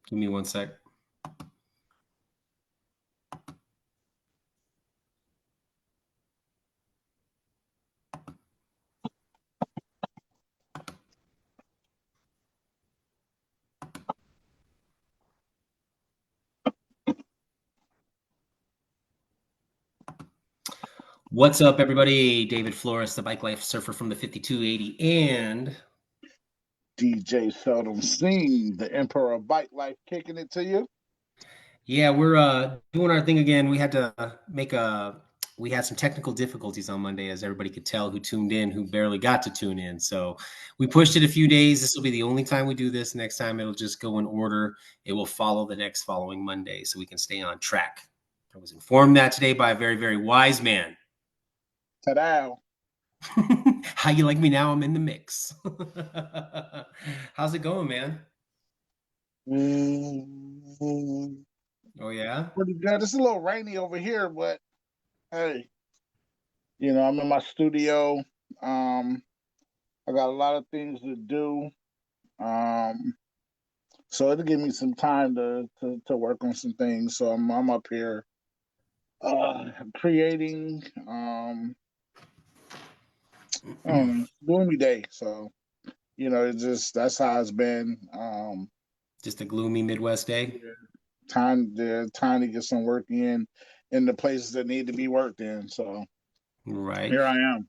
Give me one sec. What's up, everybody? David Flores, the Bike Life Surfer from the 5280, and DJ Seldom Seen, the Emperor of Bike Life, kicking it to you. yeah, we're doing our thing again. We had to we had some technical difficulties on Monday, as everybody could tell who tuned in, who barely got to tune in. So we pushed it a few days. This will be the only time we do this. Next time it'll just go in order. It will follow the next following Monday so we can stay on track. I was informed that today by a very, very wise man. Ta-da. How you like me now? I'm in the mix. How's it going, man? Mm, Oh yeah. Pretty good. It's a little rainy over here, but hey, I'm in my studio. Um, I got a lot of things to do. Um, so it'll give me some time to work on some things. So I'm up here creating gloomy day. So, it's just that's how it's been. Just a gloomy Midwest day. Yeah. Time to get some work in the places that need to be worked in. So Right. here I am.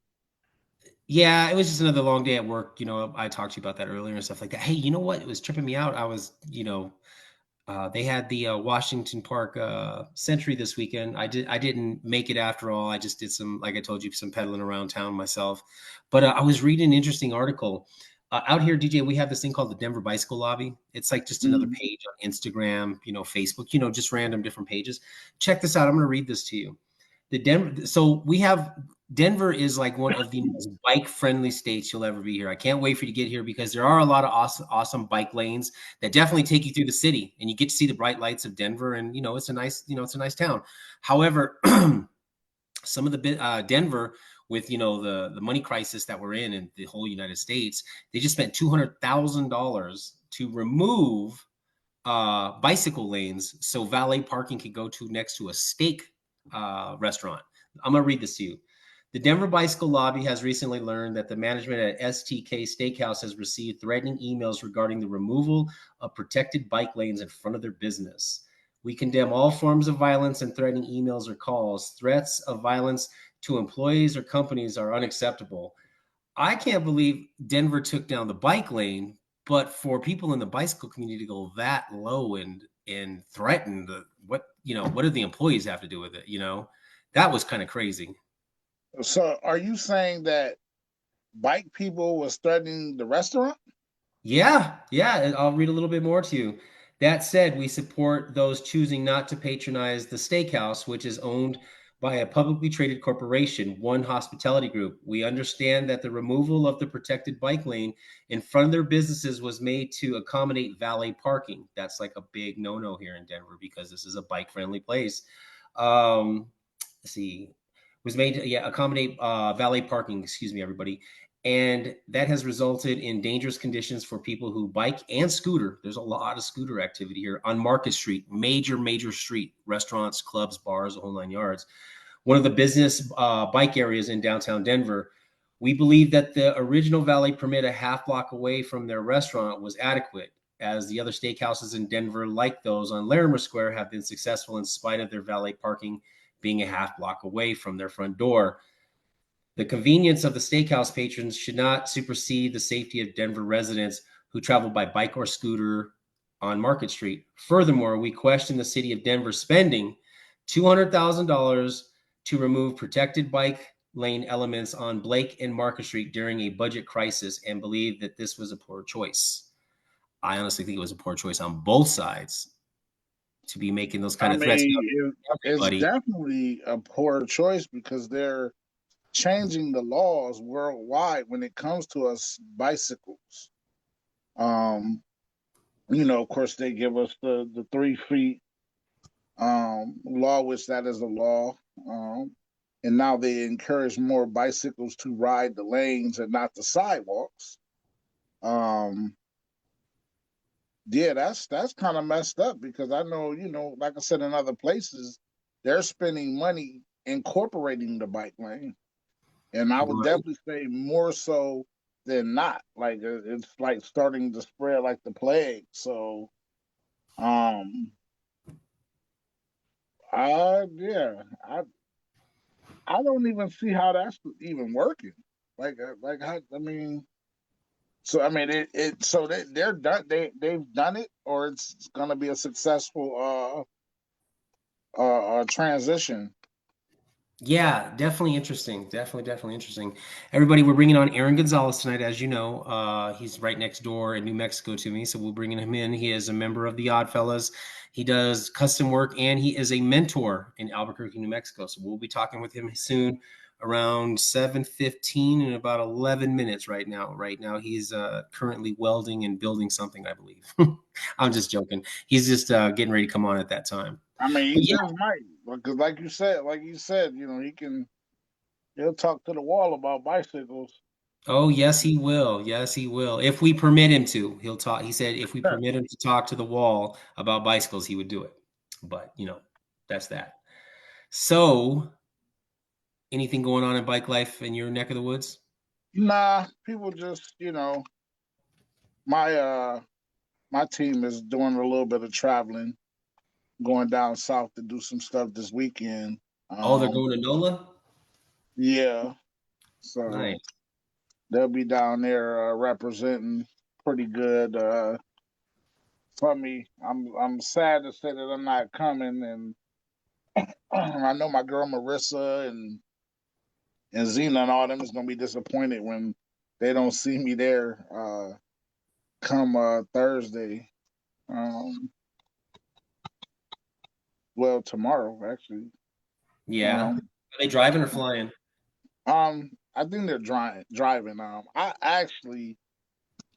Yeah, it was just another long day at work. I talked to you about that earlier and stuff like that. Hey, you know what? It was tripping me out. I was, they had the Washington Park Century this weekend. I didn't make it after all. I just did some, like I told you, some pedaling around town myself. But I was reading an interesting article. Out here, DJ, we have this thing called the Denver Bicycle Lobby. It's like just another Mhm. page on Instagram, Facebook, just random different pages. Check this out. I'm going to read this to you. So we have Denver is like one of the most bike friendly states you'll ever be here. I can't wait for you to get here because there are a lot of awesome bike lanes that definitely take you through the city, and you get to see the bright lights of Denver, and it's a nice town. However, some of the Denver, with the money crisis that we're in the whole United States, they just spent $200,000 to remove bicycle lanes so valet parking could go to next to a steak restaurant. I'm going to read this to you. The Denver Bicycle Lobby has recently learned that the management at STK Steakhouse has received threatening emails regarding the removal of protected bike lanes in front of their business. We condemn all forms of violence and threatening emails or calls. Threats of violence to employees or companies are unacceptable. I can't believe Denver took down the bike lane, but for people in the bicycle community to go that low and threaten what do the employees have to do with it? That was kind of crazy. So are you saying that bike people was threatening the restaurant? Yeah. I'll read a little bit more to you. That said, we support those choosing not to patronize the steakhouse, which is owned by a publicly traded corporation, One Hospitality Group. We understand that the removal of the protected bike lane in front of their businesses was made to accommodate valet parking. That's like a big no-no here in Denver because this is a bike-friendly place. Let's see, was made to accommodate valet parking. Excuse me, everybody. And that has resulted in dangerous conditions for people who bike and scooter. There's a lot of scooter activity here on Market Street, major street, restaurants, clubs, bars, the whole nine yards. One of the business bike areas in downtown Denver. We believe that the original valet permit a half block away from their restaurant was adequate, as the other steakhouses in Denver, like those on Larimer Square, have been successful in spite of their valet parking being a half block away from their front door. The convenience of the steakhouse patrons should not supersede the safety of Denver residents who travel by bike or scooter on Market Street. Furthermore, we question the city of Denver spending $200,000 to remove protected bike lane elements on Blake and Market Street during a budget crisis and believe that this was a poor choice. I honestly think it was a poor choice on both sides to be making those kind I of threats. mean, it's Everybody, definitely a poor choice because they're changing the laws worldwide when it comes to us bicycles. Um, of course, they give us the 3 feet law, which that is a law. And now they encourage more bicycles to ride the lanes and not the sidewalks. Um, Yeah, that's kind of messed up because I know, like I said, in other places, they're spending money incorporating the bike lane, and I would Right. definitely say more so than not. Like it's like starting to spread like the plague. So, um, yeah, I don't even see how that's even working. Like how, I mean, so I mean so they're done. They've done it, or it's gonna be a successful transition. Yeah, definitely interesting. Definitely interesting. Everybody, we're bringing on Aaron Gonzalez tonight, as you know. He's right next door in New Mexico to me, so we're bringing him in. He is a member of the Oddfellas. He does custom work, and he is a mentor in Albuquerque, New Mexico. So we'll be talking with him soon, around 7:15 in about 11 minutes. Right now, he's currently welding and building something, I believe. I'm just joking. He's just getting ready to come on at that time. I mean, he But yeah. just might because, like you said, he'll talk to the wall about bicycles. Oh, yes, he will. Yes, he will. If we permit him to, he'll talk. He said if we permit him to talk to the wall about bicycles, he would do it. But, that's that. So, anything going on in bike life in your neck of the woods? Nah, people just my my team is doing a little bit of traveling, going down south to do some stuff this weekend. Oh, they're Um, going to NOLA? yeah, so Nice. they'll be down there representing pretty good for me. I'm sad to say that I'm not coming, and I know my girl Marissa and Zena and all them is gonna be disappointed when they don't see me there come Thursday. Um, well, tomorrow actually. Yeah. Um, Are they driving or flying? I think they're driving. I actually,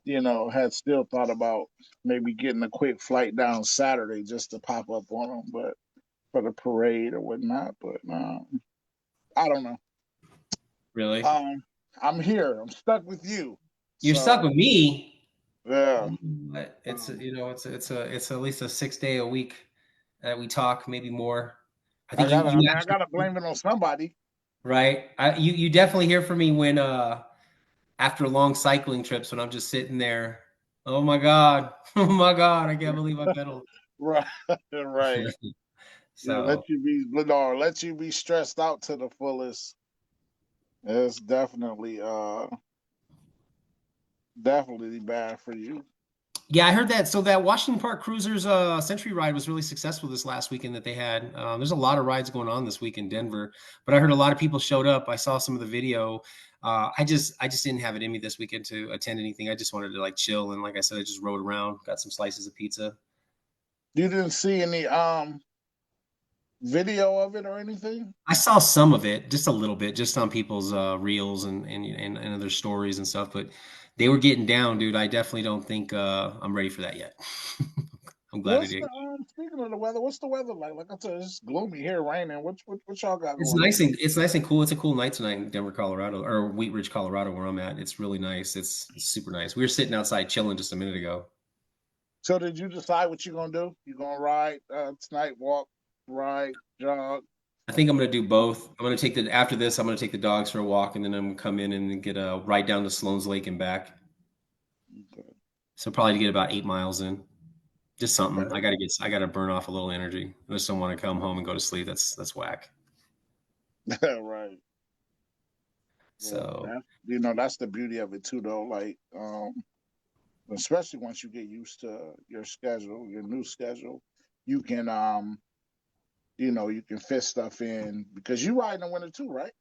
had still thought about maybe getting a quick flight down Saturday just to pop up on them, but for the parade or whatnot. But I don't know. Really? Um, I'm here. I'm stuck with you. You're stuck So with me. yeah. But it's Um, it's at least a 6 day a week that we talk, maybe more. I think I you gotta. I you mean, I actually gotta blame it on somebody. right. You definitely hear from me when after long cycling trips when I'm just sitting there. Oh my god, oh my god, I can't believe I pedaled. Right. Right. Yeah. So Let you be stressed out to the fullest. It's definitely bad for you. yeah, I heard that. So that Washington Park Cruisers Century Ride was really successful this last weekend that they had. There's a lot of rides going on this week in Denver, but I heard a lot of people showed up. I saw some of the video. I just didn't have it in me this weekend to attend anything. I just wanted to like chill and like I said, I just rode around, got some slices of pizza. You didn't see any video of it or anything? I saw some of it, just a little bit, just on people's reels and other stories and stuff. But they were getting down, dude. I definitely don't think I'm ready for that yet. I'm glad I What's the did. speaking of the weather? What's the weather like? Like I said, it's gloomy here, raining. What y'all got It's going on? nice and it's nice and cool. It's a cool night tonight in Denver, Colorado, or Wheat Ridge, Colorado, where I'm at. It's really nice. It's super nice. We were sitting outside chilling just a minute ago. So did you decide what you're gonna do? You gonna ride tonight? Walk, ride, jog? I think I'm gonna do both. I'm gonna take the after this. I'm gonna take the dogs for a walk, and then I'm gonna come in and get a ride down to Sloan's Lake and back. Okay. So probably to get about 8 miles in. Just something. Okay. I gotta burn off a little energy. I just don't want to come home and go to sleep. That's whack. Right. Well, So that's the beauty of it too, though. Like, especially once you get used to your schedule, your new schedule, you can you can fit stuff in because you ride in the winter too, right?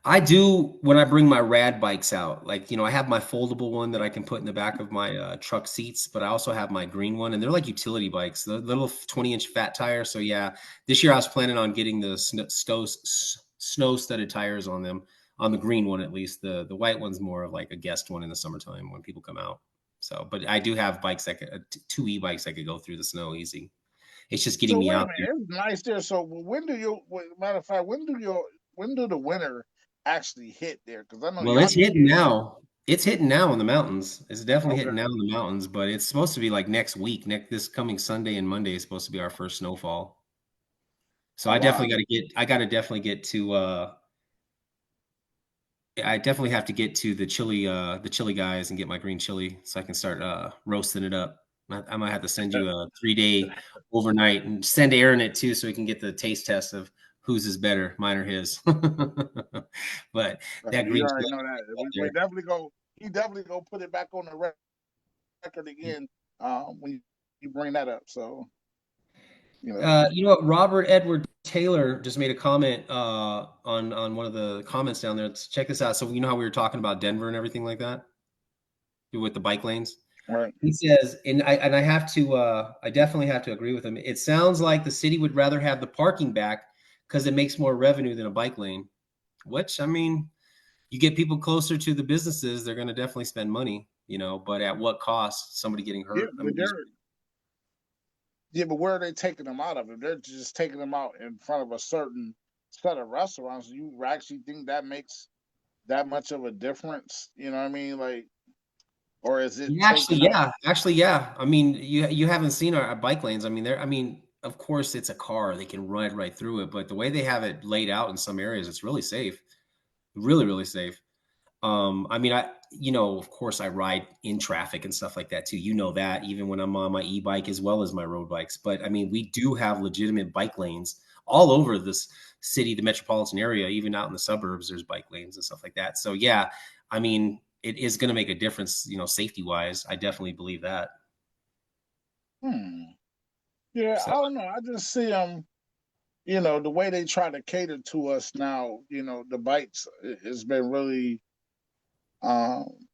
I do when I bring my rad bikes out. Like, I have my foldable one that I can put in the back of my truck seats, but I also have my green one, and they're like utility bikes, the little 20-inch fat tire. So yeah, this year I was planning on getting the snow studded tires on them, on the green one at least. The white one's more of like a guest one in the summertime when people come out. So, but I do have bikes that two e-bikes that could go through the snow easy. It's just getting So me wait a out minute, there. it's nice there. So matter of fact, when do the winter actually hit there? Because I know Well, y'all it's be hitting getting now. It's hitting now in the mountains. It's definitely Okay. hitting now in the mountains, but it's supposed to be like next week. This coming Sunday and Monday is supposed to be our first snowfall. So Oh wow. I gotta definitely get to I definitely have to get to the chili guys and get my green chili so I can start roasting it up. I might have to send you a 3 day overnight and send Aaron it too so we can get the taste test of whose is better, mine or his. But that You green already chili know that. up We there. definitely go. He definitely go put it back on the record again when you bring that up. So you know. You know what? Robert Edward Taylor just made a comment on one of the comments down there. Check this out. So you know how we were talking about Denver and everything like that with the bike lanes. Right. He says, and I have to I definitely have to agree with him. It sounds like the city would rather have the parking back because it makes more revenue than a bike lane. Which I mean, you get people closer to the businesses, they're going to definitely spend money, you know. But at what cost? Somebody getting Yeah, hurt. I but mean, they're yeah, but where are they taking them out of? If they're just taking them out in front of a certain set of restaurants, you actually think that makes that much of a difference? You know what I mean? Like, or is it yeah, taking up? actually, yeah. I mean, you haven't seen our bike lanes. I mean, they're. I mean, of course, it's a car; they can run right through it. But the way they have it laid out in some areas, it's really safe. Really, really safe. I mean, of course, I ride in traffic and stuff like that too. You know that even when I'm on my e-bike as well as my road bikes. But I mean, we do have legitimate bike lanes all over this city, the metropolitan area, even out in the suburbs. There's bike lanes and stuff like that. So yeah, I mean, it is going to make a difference, safety wise. I definitely believe that. Hmm. Yeah, So I don't know. I just see them. You know, the way they try to cater to us now. You know, the bikes has been um,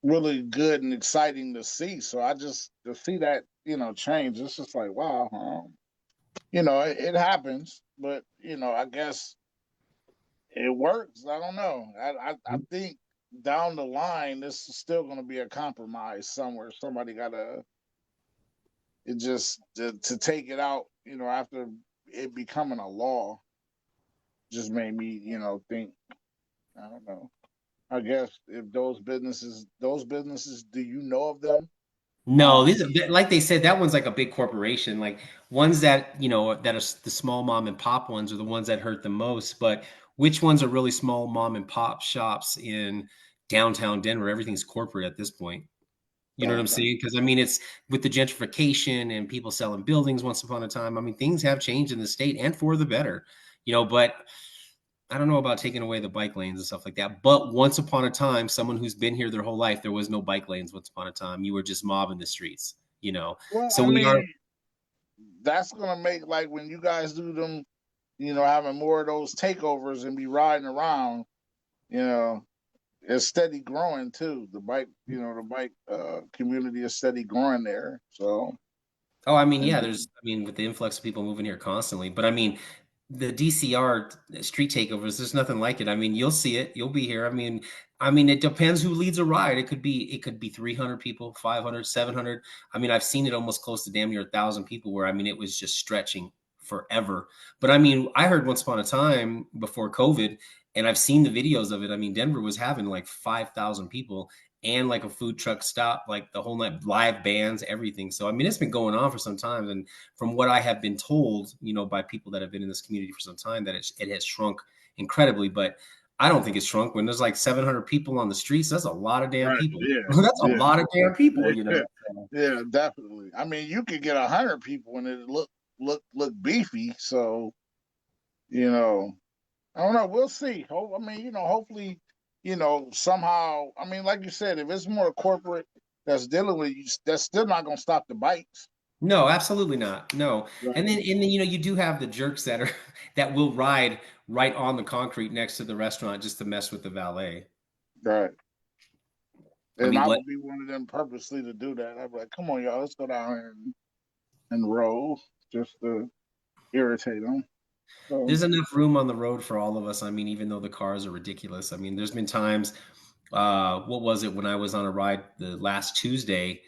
really good and exciting to see. So I just to see that change. It's just like wow. It happens, but I guess it works. I don't know. I think down the line, this is still going to be a compromise somewhere. Somebody got to it just to take it out. After it becoming a law, just made me think. I don't know. I guess if those businesses, do you know of them? no, Um, these like they said, that one's like a big corporation. Like ones that that are the small mom and pop ones are the ones that hurt the most. But which ones are really small mom and pop shops in downtown Denver? Everything's corporate at this point. You know what I'm okay. saying? Because I mean, it's with the gentrification and people selling buildings once upon a time. I mean, things have changed in the state and for the better. But I don't know about taking away the bike lanes and stuff like that. But once upon a time, someone who's been here their whole life, there was no bike lanes once upon a time. You were just mobbing the streets. Well, So I we are mean, that's gonna make like when you guys do them, having more of those takeovers and be riding around, you know, it's steady growing too. The bike community is steady growing there. So Oh, I mean, yeah, and with the influx of people moving here constantly, but I mean, the DCR street takeovers, there's nothing like it. I mean, you'll see it, you'll be here. I mean, it depends who leads a ride. It could be 300 people, 500, 700. I mean, I've seen it almost close to damn near 1,000 people where I mean, it was just stretching forever. But I mean, I heard once upon a time before COVID, and I've seen the videos of it. I mean, Denver was having like 5,000 people and like a food truck stop, like the whole night, live bands, everything. So I mean, it's been going on for some time, and from what I have been told, by people that have been in this community for some time, that it has shrunk incredibly. But I don't think it's shrunk when there's like 700 people on the streets. That's a lot of damn right, people. yeah, That's a yeah, lot of damn people. yeah, yeah, definitely. I mean, you could get 100 people and it look beefy. So you know, I don't know. We'll see. I mean, hopefully, somehow. I mean, like you said, if it's more corporate that's dealing with you, that's still not gonna stop the bikes. No, absolutely not. No. And Right. then and then you do have the jerks that are that will ride right on the concrete next to the restaurant just to mess with the valet. Right. I And mean, I what would be one of them purposely to do that. I'd be like, come on, y'all, let's go down here and roll just to irritate them. So, there's enough room on the road for all of us. I mean, even though the cars are ridiculous. I mean, there's been times, what was it when I was on a ride the last Tuesday?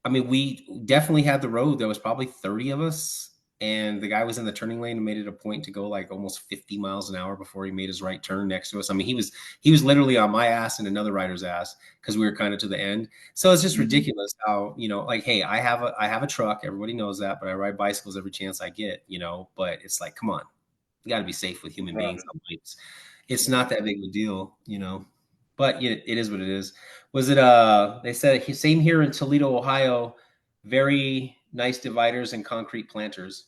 I mean, we definitely had the road. There was probably 30 of us. and the guy was in the turning lane and made it a point to go like almost 50 miles an hour before he made his right turn next to us. I mean, he was literally on my ass and another rider's ass because we were kind of to the end. So it's just Mhm. ridiculous how, like, hey, I have a truck, everybody knows that, but I ride bicycles every chance I get, but it's like, come on, you got to be safe with human beings Right. on bikes. It's Yeah. not that big of a deal. But it is what it is. Was it they said same here in Toledo, Ohio, very nice dividers and concrete planters.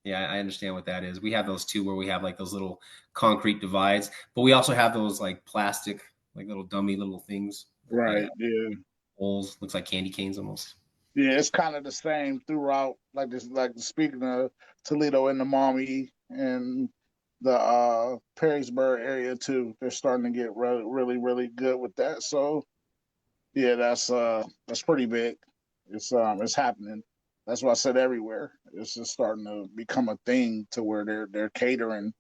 Yeah, I understand what that is. We have those too, where we have like those little concrete divides, but we also have those like plastic, like little dummy little things. Right. Yeah. Holes, looks like candy canes almost. Yeah. It's kind of the same throughout. Like this. Like speaking of Toledo and the Maumee and the Perrysburg area too. They're starting to get really, really good with that. So yeah, that's pretty big. It's happening. That's why I said everywhere. It's just starting to become a thing to where they're catering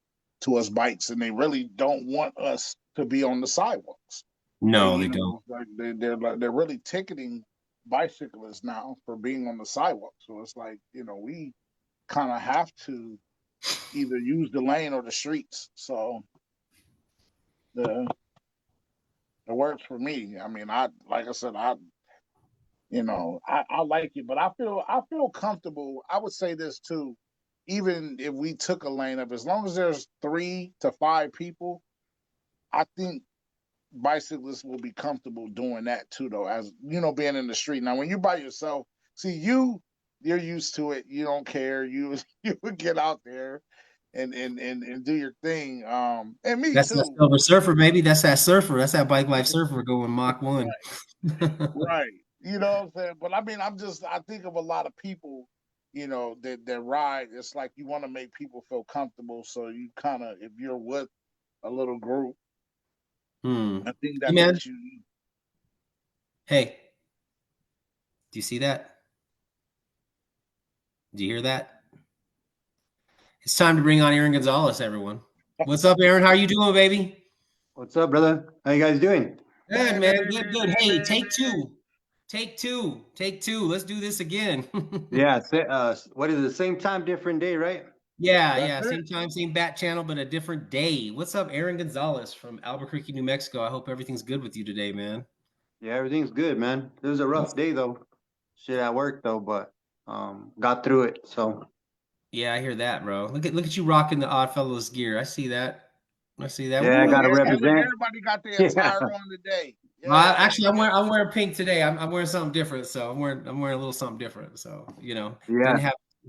to us bikes, and they really don't want us to be on the sidewalks. They, No, you they don't. know, like they're really ticketing bicyclists now for being on the sidewalk. So it's like, we kind of have to either use the lane or the streets. So the it works for me. I mean, like I said, I like it, but I feel comfortable. I would say this too. Even if we took a lane up, as long as there's 3 to 5 people, I think bicyclists will be comfortable doing that too, though, as being in the street. Now when you're by yourself, see, you're used to it, you don't care, you you would get out there and do your thing. And me That's that too. Silver Surfer, baby. That's that surfer. That's that bike life surfer going Mach 1. Right. Right. You know what I'm saying? But I mean, I think of a lot of people, that ride. It's like you want to make people feel comfortable. So you kind of, if you're with a little group, Hmm. I think Hey that man, makes you. hey, do you see that? Do you hear that? It's time to bring on Aaron Gonzalez, everyone. What's up, Aaron? How you doing, baby? What's up, brother? How you guys doing? Good, Hey, man. man, Good, man, good. man, Hey, man, take man. two. Take two. Take two. Let's do this again. Yeah, what is it? Same time, different day, right? Yeah, That's yeah. it. Same time, same bat channel, but a different day. What's up, Aaron Gonzalez from Albuquerque, New Mexico? I hope everything's good with you today, man. Yeah, everything's good, man. It was a rough day though. Shit at work though, but got through it. So Yeah, I hear that, bro. Look at you rocking the Oddfellows gear. I see that. I see that. yeah, I Woo. gotta Look, represent. everybody got their Yeah, attire on today. Yeah, Actually, I'm wearing pink today. I'm wearing something different, so I'm wearing a little something different. So yeah.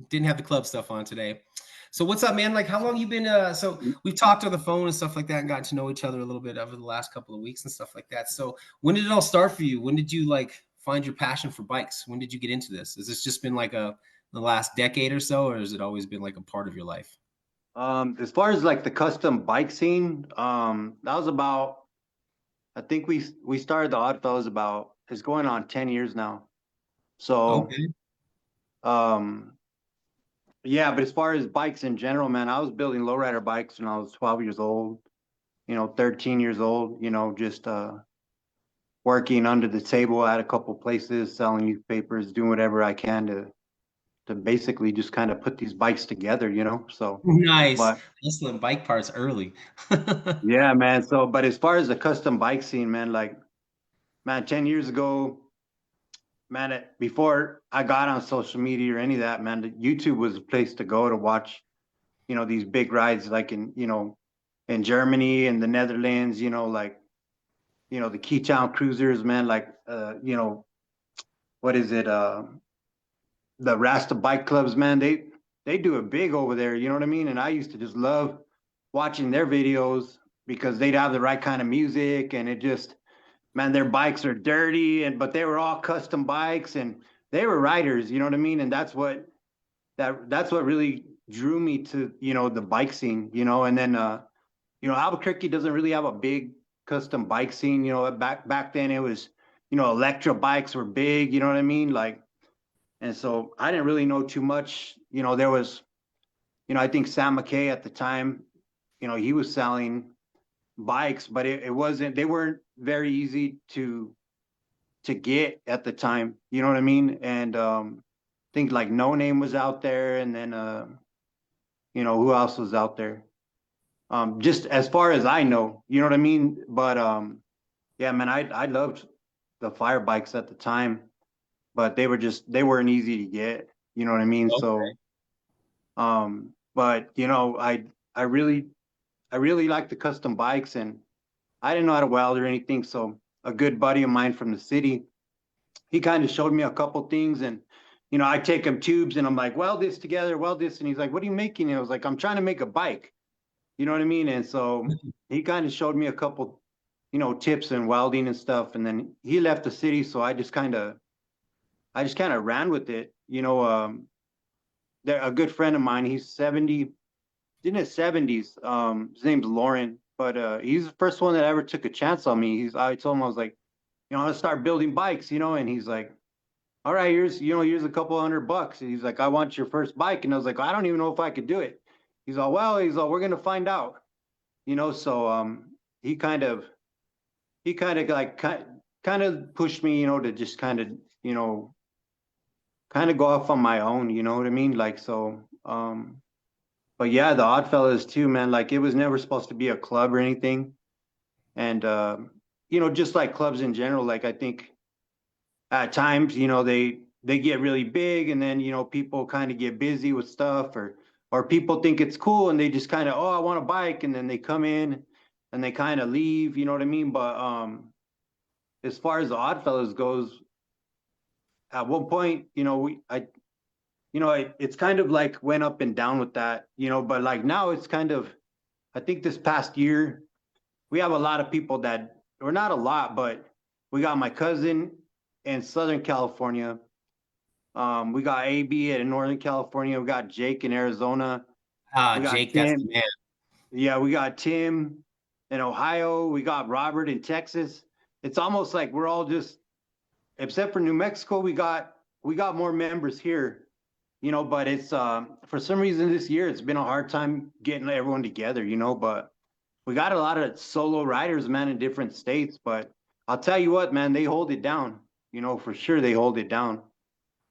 didn't have the club stuff on today. So what's up, man? Like, how long you been? So we've talked on the phone and stuff like that, and gotten to know each other a little bit over the last couple of weeks and stuff like that. So when did it all start for you? When did you like find your passion for bikes? When did you get into this? Has this just been like the last decade or so, or has it always been like a part of your life? As far as like the custom bike scene, that was about. I think we started the Oddfellows about. It's going on 10 years now. So Okay. um, yeah, but as far as bikes in general, man, I was building lowrider bikes when I was 12 years old. 13 years old, just working under the table at a couple places, selling newspapers, doing whatever I can to basically just kind of put these bikes together. So, Nice. but Hustling bike parts early. yeah, man. So, but as far as the custom bike scene, man, like, man, 10 years ago, man, before I got on social media or any of that, man, YouTube was a place to go to watch, these big rides like in Germany and the Netherlands, like the Keytown Cruisers, man, like what is it? The Rasta bike clubs, man, they do it big over there, you know what I mean? And I used to just love watching their videos because they'd have the right kind of music and it just man, their bikes are dirty but they were all custom bikes and they were riders, you know what I mean? And that's what really drew me to, the bike scene, and then Albuquerque doesn't really have a big custom bike scene. Back then it was, electro bikes were big. You know what I mean? Like, and so I didn't really know too much. There was, I think Sam McKay at the time, he was selling bikes, but it wasn't. They weren't very easy to get at the time. You know what I mean? And think like No Name was out there, and then you know, who else was out there? Just as far as I know, you know what I mean? But yeah, man, I loved the fire bikes at the time, but they weren't easy to get, you know what I mean? Okay. So but you know, I really like the custom bikes, and I didn't know how to weld or anything. So a good buddy of mine from the city, he kind of showed me a couple things, and you know, I take him tubes and I'm like, weld this together, weld this. And he's like, what are you making? And I was like, I'm trying to make a bike. You know what I mean? And so he kind of showed me a couple, you know, tips and welding and stuff. And then he left the city. So I just kind of ran with it. You know, a good friend of mine, he's 70, in his 70s. His name's Lauren, but he's the first one that ever took a chance on me. I told him, I was like, you know, let's start building bikes, you know, and he's like, all right, here's a couple $100. And he's like, I want your first bike. And I was like, I don't even know if I could do it. He's all, well, we're gonna find out, you know. So he kind of like kind of pushed me, you know, to just kind of, you know, kind of go off on my own, you know what I mean? Like, so but yeah, the Oddfellas too, man. Like, it was never supposed to be a club or anything. And you know, just like clubs in general, like I think at times, you know, they get really big, and then, you know, people kind of get busy with stuff, or people think it's cool and they just kind of, oh, I want a bike, and then they come in and they kind of leave, you know what I mean? But as far as the Oddfellas goes, at one point, you know, you know, it's kind of like went up and down with that, you know, but like now it's kind of, I think this past year, we have a lot of people that, or not a lot, but we got my cousin in Southern California. We got AB in Northern California. We got Jake in Arizona. Ah, We got Jake, that's the Tim. man. Yeah, we got Tim in Ohio. We got Robert in Texas. It's almost like we're all just, except for New Mexico, we got more members here, you know, but it's for some reason this year it's been a hard time getting everyone together, you know, but we got a lot of solo riders, man, in different states. But I'll tell you what, man, they hold it down, you know, for sure they hold it down,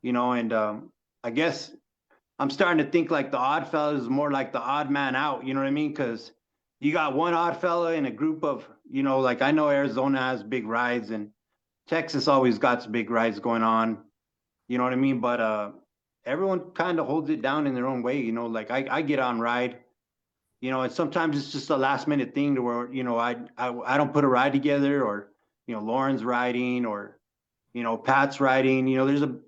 you know. And I guess I'm starting to think like the odd fella is more like the odd man out, you know what I mean? Because you got one odd fella in a group of, you know, like I know Arizona has big rides, and Texas always got some big rides going on, you know what I mean? But everyone kind of holds it down in their own way, you know. Like I get on ride, you know, and sometimes it's just a last minute thing to where, you know, I don't put a ride together, or, you know, Lauren's riding, or, you know, Pat's riding, you know,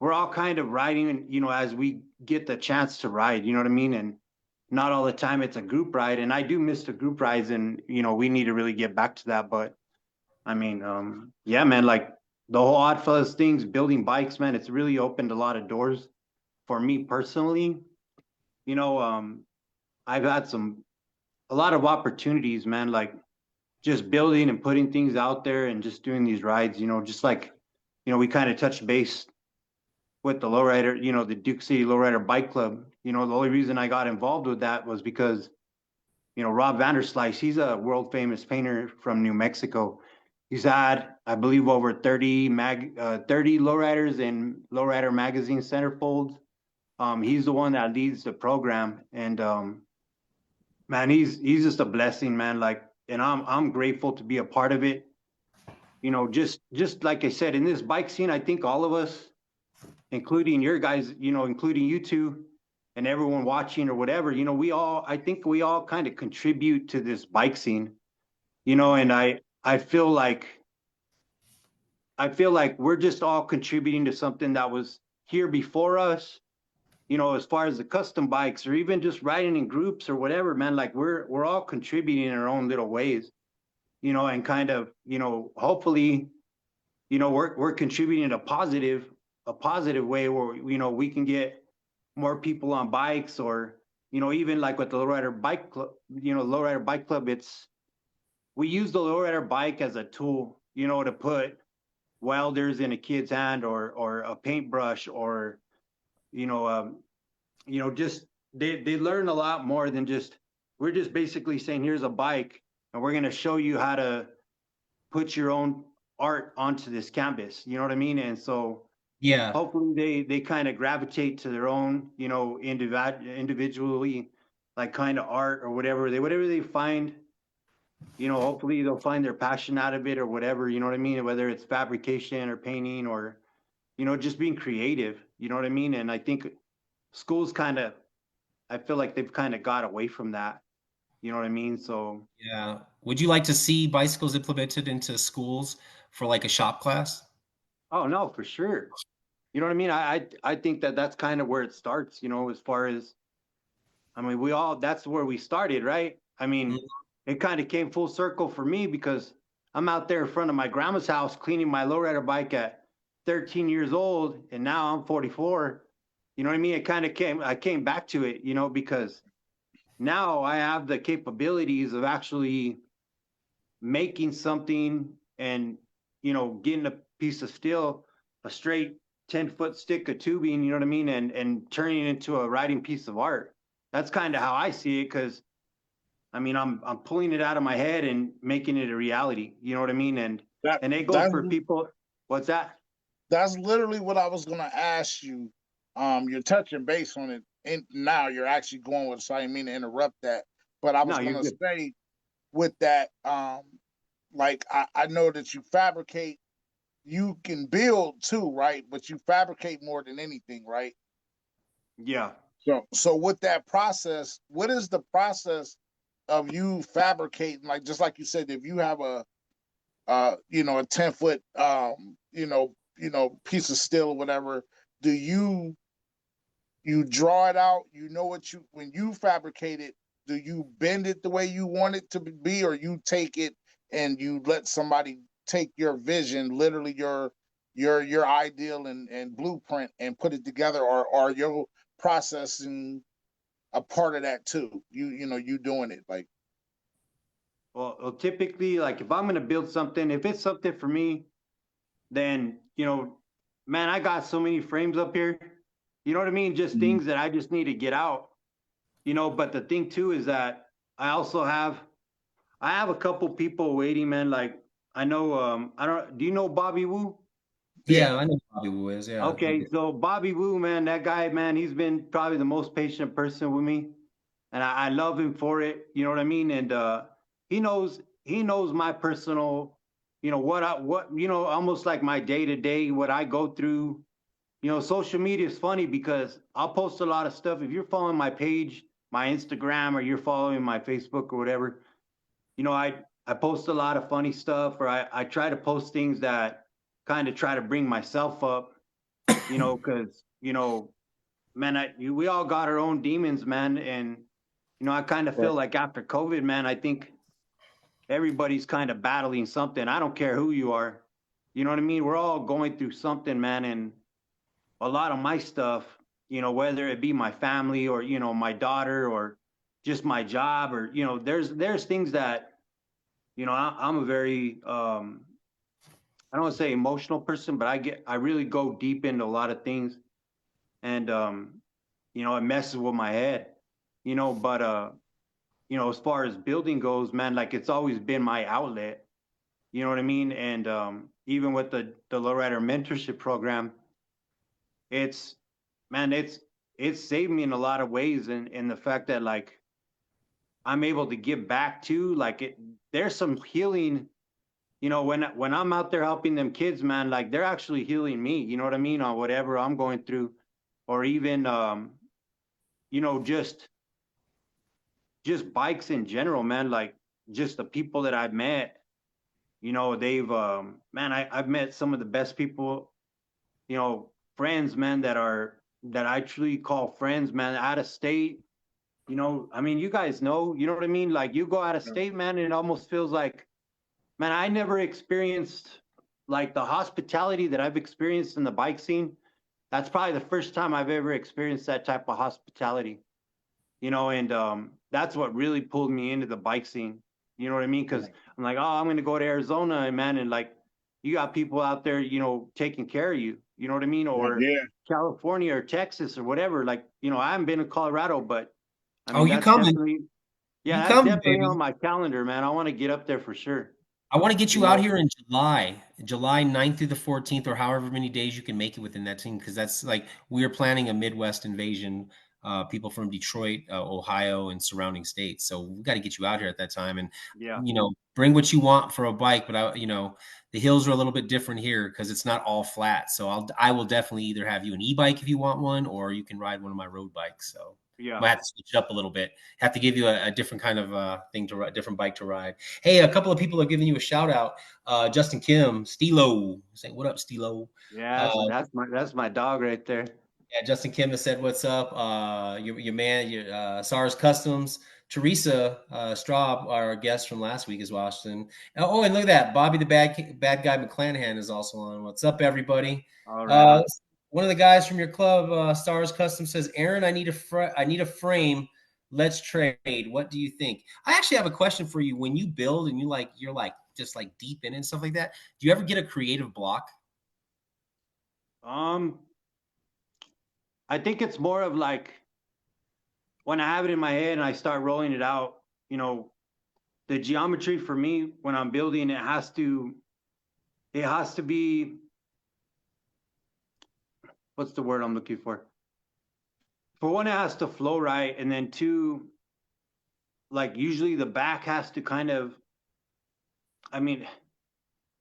we're all kind of riding, you know, as we get the chance to ride, you know what I mean? And not all the time it's a group ride. And I do miss the group rides, and, you know, we need to really get back to that. But I mean, yeah, man, like the whole Oddfellas things, building bikes, man, it's really opened a lot of doors for me personally. You know, I've had a lot of opportunities, man, like just building and putting things out there and just doing these rides, you know, just like, you know, we kind of touched base with the lowrider, you know, the Duke City Lowrider Bike Club. You know, the only reason I got involved with that was because, you know, Rob Vanderslice, he's a world famous painter from New Mexico. He's had, I believe, over 30 lowriders in Lowrider Magazine centerfolds. He's the one that leads the program, and man, he's just a blessing, man. Like, and I'm grateful to be a part of it. You know, just like I said, in this bike scene, I think all of us, including your guys, you know, including you two, and everyone watching or whatever, you know, I think we all kind of contribute to this bike scene, you know. And I feel like we're just all contributing to something that was here before us, you know, as far as the custom bikes, or even just riding in groups or whatever, man. Like we're all contributing in our own little ways, you know, and kind of, you know, hopefully, you know, we're contributing in a positive way where, you know, we can get more people on bikes, or, you know, even like with the Lowrider Bike Club, you know, Lowrider Bike Club, we use the Lowrider bike as a tool, you know, to put welders in a kid's hand, or a paintbrush, or, you know, just they learn a lot more than just, we're just basically saying, here's a bike and we're going to show you how to put your own art onto this canvas, you know what I mean? And so Yeah. hopefully they kind of gravitate to their own, you know, individually, like kind of art or whatever they find, you know, hopefully they'll find their passion out of it or whatever, you know what I mean? Whether it's fabrication or painting or, you know, just being creative, you know what I mean? And I think schools kind of, I feel like they've kind of got away from that, you know what I mean? So, Yeah. Would you like to see bicycles implemented into schools for like a shop class? oh no, for sure. You know what I mean? I think that that's kind of where it starts, you know, as far as, I mean, that's where we started, right? I mean, Mm. it kind of came full circle for me because I'm out there in front of my grandma's house cleaning my lowrider bike at 13 years old, and now I'm 44. You know what I mean? I came back to it, you know, because now I have the capabilities of actually making something and, you know, getting a piece of steel, a straight 10-foot stick of tubing, you know what I mean? And turning it into a writing piece of art. That's kind of how I see it. Cause I mean, I'm pulling it out of my head and making it a reality. You know what I mean? That And it goes that for people. What's that? that's literally what I was gonna ask you. You're touching base on it, and now you're actually going with. So I didn't mean to interrupt that, but I was No, you're gonna good. say with that, like I know that you fabricate, you can build too, right? But you fabricate more than anything, right? Yeah. So with that process, what is the process of you fabricating? Like just like you said, if you have you know, a 10-foot you know, piece of steel or whatever, do you draw it out, you know what you when you fabricate it, do you bend it the way you want it to be, or you take it and you let somebody take your vision, literally your ideal and blueprint and put it together, or are your processing a part of that too? You know, you doing it like Well, typically, like if I'm going to build something, if it's something for me, then, you know, man, I got so many frames up here. You know what I mean? Just Mhm. things that I just need to get out, you know, but the thing too is that I also I have a couple people waiting, man. Like I know, I don't, do you know Bobby Wu? yeah. Yeah, I know Bobby Wu is. Yeah. Okay, so Bobby Wu, man, that guy, man, he's been probably the most patient person with me, and I love him for it. You know what I mean? And he knows my personal, you know what you know, almost like my day to day, what I go through. You know, social media is funny because I'll post a lot of stuff. If you're following my page, my Instagram, or you're following my Facebook or whatever, you know, I post a lot of funny stuff, or I try to post things that kind of try to bring myself up, you know, because you know, man, we all got our own demons, man, and you know, I kind of Right. feel like after COVID, man, I think everybody's kind of battling something. I don't care who you are, you know what I mean? We're all going through something, man, and a lot of my stuff, you know, whether it be my family or you know my daughter or just my job or you know, there's things that you know I'm a very I don't want to say emotional person, but I really go deep into a lot of things, and you know, it messes with my head, you know, but you know, as far as building goes, man, like it's always been my outlet, you know what I mean? And even with the lowrider mentorship program, it's man, it's saved me in a lot of ways, and in the fact that like I'm able to give back to like it. There's some healing, you know, when I'm out there helping them kids, man, like they're actually healing me. You know what I mean? On whatever I'm going through, or even you know, just bikes in general, man. Like just the people that I've met, you know, they've man, I've met some of the best people, you know, friends, man, that I truly call friends, man, out of state. You know, I mean, you guys know, you know what I mean? Like you go out of state, man, and it almost feels like, man, I never experienced like the hospitality that I've experienced in the bike scene. That's probably the first time I've ever experienced that type of hospitality, you know, and that's what really pulled me into the bike scene. You know what I mean? Because I'm like, oh, I'm going to go to Arizona, and man, and like you got people out there, you know, taking care of you. You know what I mean? Or Yeah. California or Texas or whatever. Like, you know, I haven't been to Colorado, but I Oh, mean, you that's coming? definitely, yeah, You that's coming, definitely baby? on my calendar, man. I want to get up there for sure. I want to get You you out know, here in July 9th through the 14th, or however many days you can make it within that team, because that's like we're planning a Midwest invasion. People from Detroit, Ohio, and surrounding states. So we got to get you out here at that time, and yeah. bring what you want for a bike. But the hills are a little bit different here because it's not all flat. So I will definitely either have you an e-bike if you want one, or you can ride one of my road bikes. So Yeah. might have to switch it up a little bit. Have to give you a different kind of thing to ride, different bike to ride. Hey, a couple of people are giving you a shout out. Justin Kim, Stilo, saying what up, Stilo. Yeah, Uh, that's my dog right there. yeah, Justin Kim has said what's up. Your man, your SARS Customs, Teresa Straub, our guest from last week, is watching. Oh, and look at that, Bobby the bad guy McClanahan is also on. What's up, everybody? All right Uh, on. one of the guys from your club, Stars Custom, says, "Aaron, I need a frame. Let's trade. What do you think?" I actually have a question for you. When you build and you're like just like deep in it and stuff like that, do you ever get a creative block? Um, I think it's more of like when I have it in my head and I start rolling it out, you know, the geometry for me when I'm building it has to be, what's the word I'm looking for? For one, it has to flow right, and then two, like usually the back has to kind of, I mean,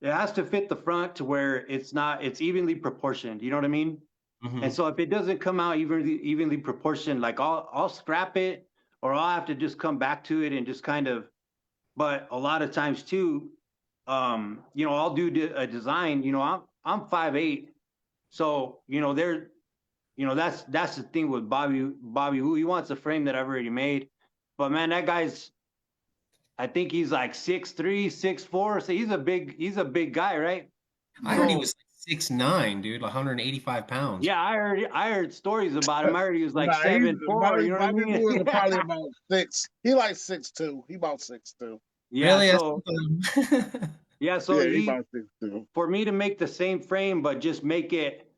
it has to fit the front to where it's evenly proportioned. You know what I mean? And Mm-hmm. so if it doesn't come out evenly proportioned, like I'll scrap it, or I'll have to just come back to it and just kind of. But a lot of times too, I'll do a design. I'm 5'8", so that's the thing with Bobby Wu. He wants a frame that I've already made, but man, that guy's, I think he's like 6'3", 6'4", so he's a big guy, right? I heard he So was like 6'9", dude, 185 pounds. yeah, I heard stories about him. I heard he was like Nah, he's 7'4", Bobby. you know what I Bobby mean? Moore is probably about 6. He like 6'2". He about 6'2". Yeah, Really? so yeah, so Yeah, he he about 6'2". for me to make the same frame but just make it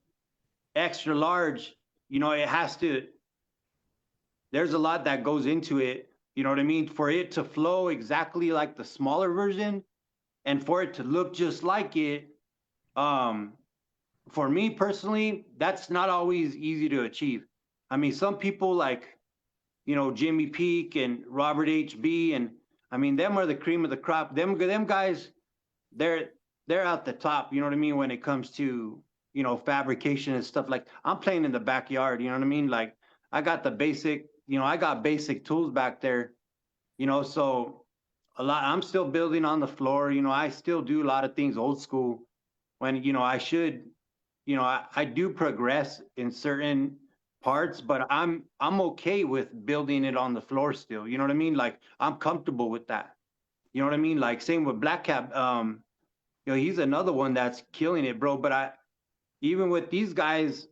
extra large, it has to, there's a lot that goes into it, you know what I mean? For it to flow exactly like the smaller version and for it to look just like it, um, for me personally, that's not always easy to achieve. I mean, some people like, Jimmy Peak and Robert HB, and I mean, them are the cream of the crop. Them guys, they're they're at the top. You know what I mean when it comes to fabrication and stuff. Like I'm playing in the backyard. You know what I mean? Like I got basic tools back there. So a lot. I'm still building on the floor. I still do a lot of things old school. When I should, I do progress in certain parts, but I'm okay with building it on the floor still. You know what I mean? Like I'm comfortable with that. You know what I mean? Like same with Black Cap. He's another one that's killing it, bro. But even with these guys,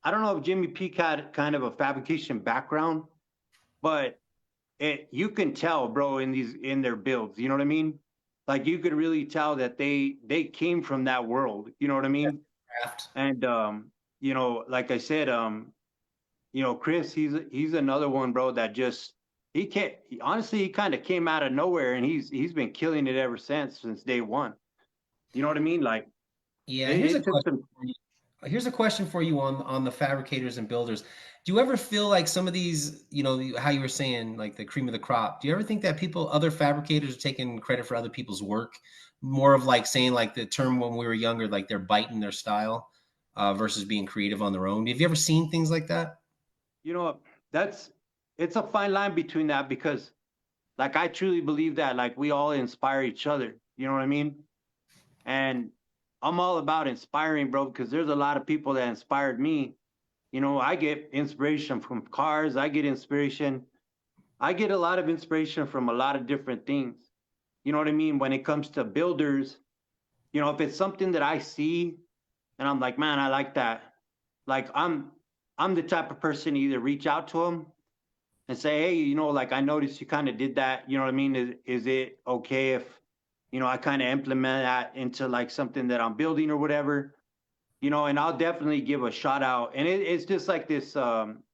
I don't know if Jimmy Peak had kind of a fabrication background, but you can tell, bro, in their builds. You know what I mean? Like you could really tell that they came from that world. You know what I mean? Craft. And like I said, Chris, he's another one, bro, that just he can't honestly he kind of came out of nowhere and he's been killing it ever since day one. You know what I mean? Like Yeah, it took some. here's a question for you on the fabricators and builders. Do you ever feel like some of these, how you were saying, like the cream of the crop? Do you ever think that other fabricators are taking credit for other people's work? More of like saying like the term when we were younger, like they're biting their style versus being creative on their own. Have you ever seen things like that? You know, that's it's a fine line between that because like I truly believe that like we all inspire each other. You know what I mean? And I'm all about inspiring, bro, because there's a lot of people that inspired me. I get inspiration from cars. I get a lot of inspiration from a lot of different things. You know what I mean? When it comes to builders, if it's something that I see and I'm like, man, I like that. Like I'm the type of person to either reach out to them and say, hey, like I noticed you kind of did that. You know what I mean? Is it okay if, I kind of implement that into like something that I'm building or whatever? And I'll definitely give a shout out. And it's just like this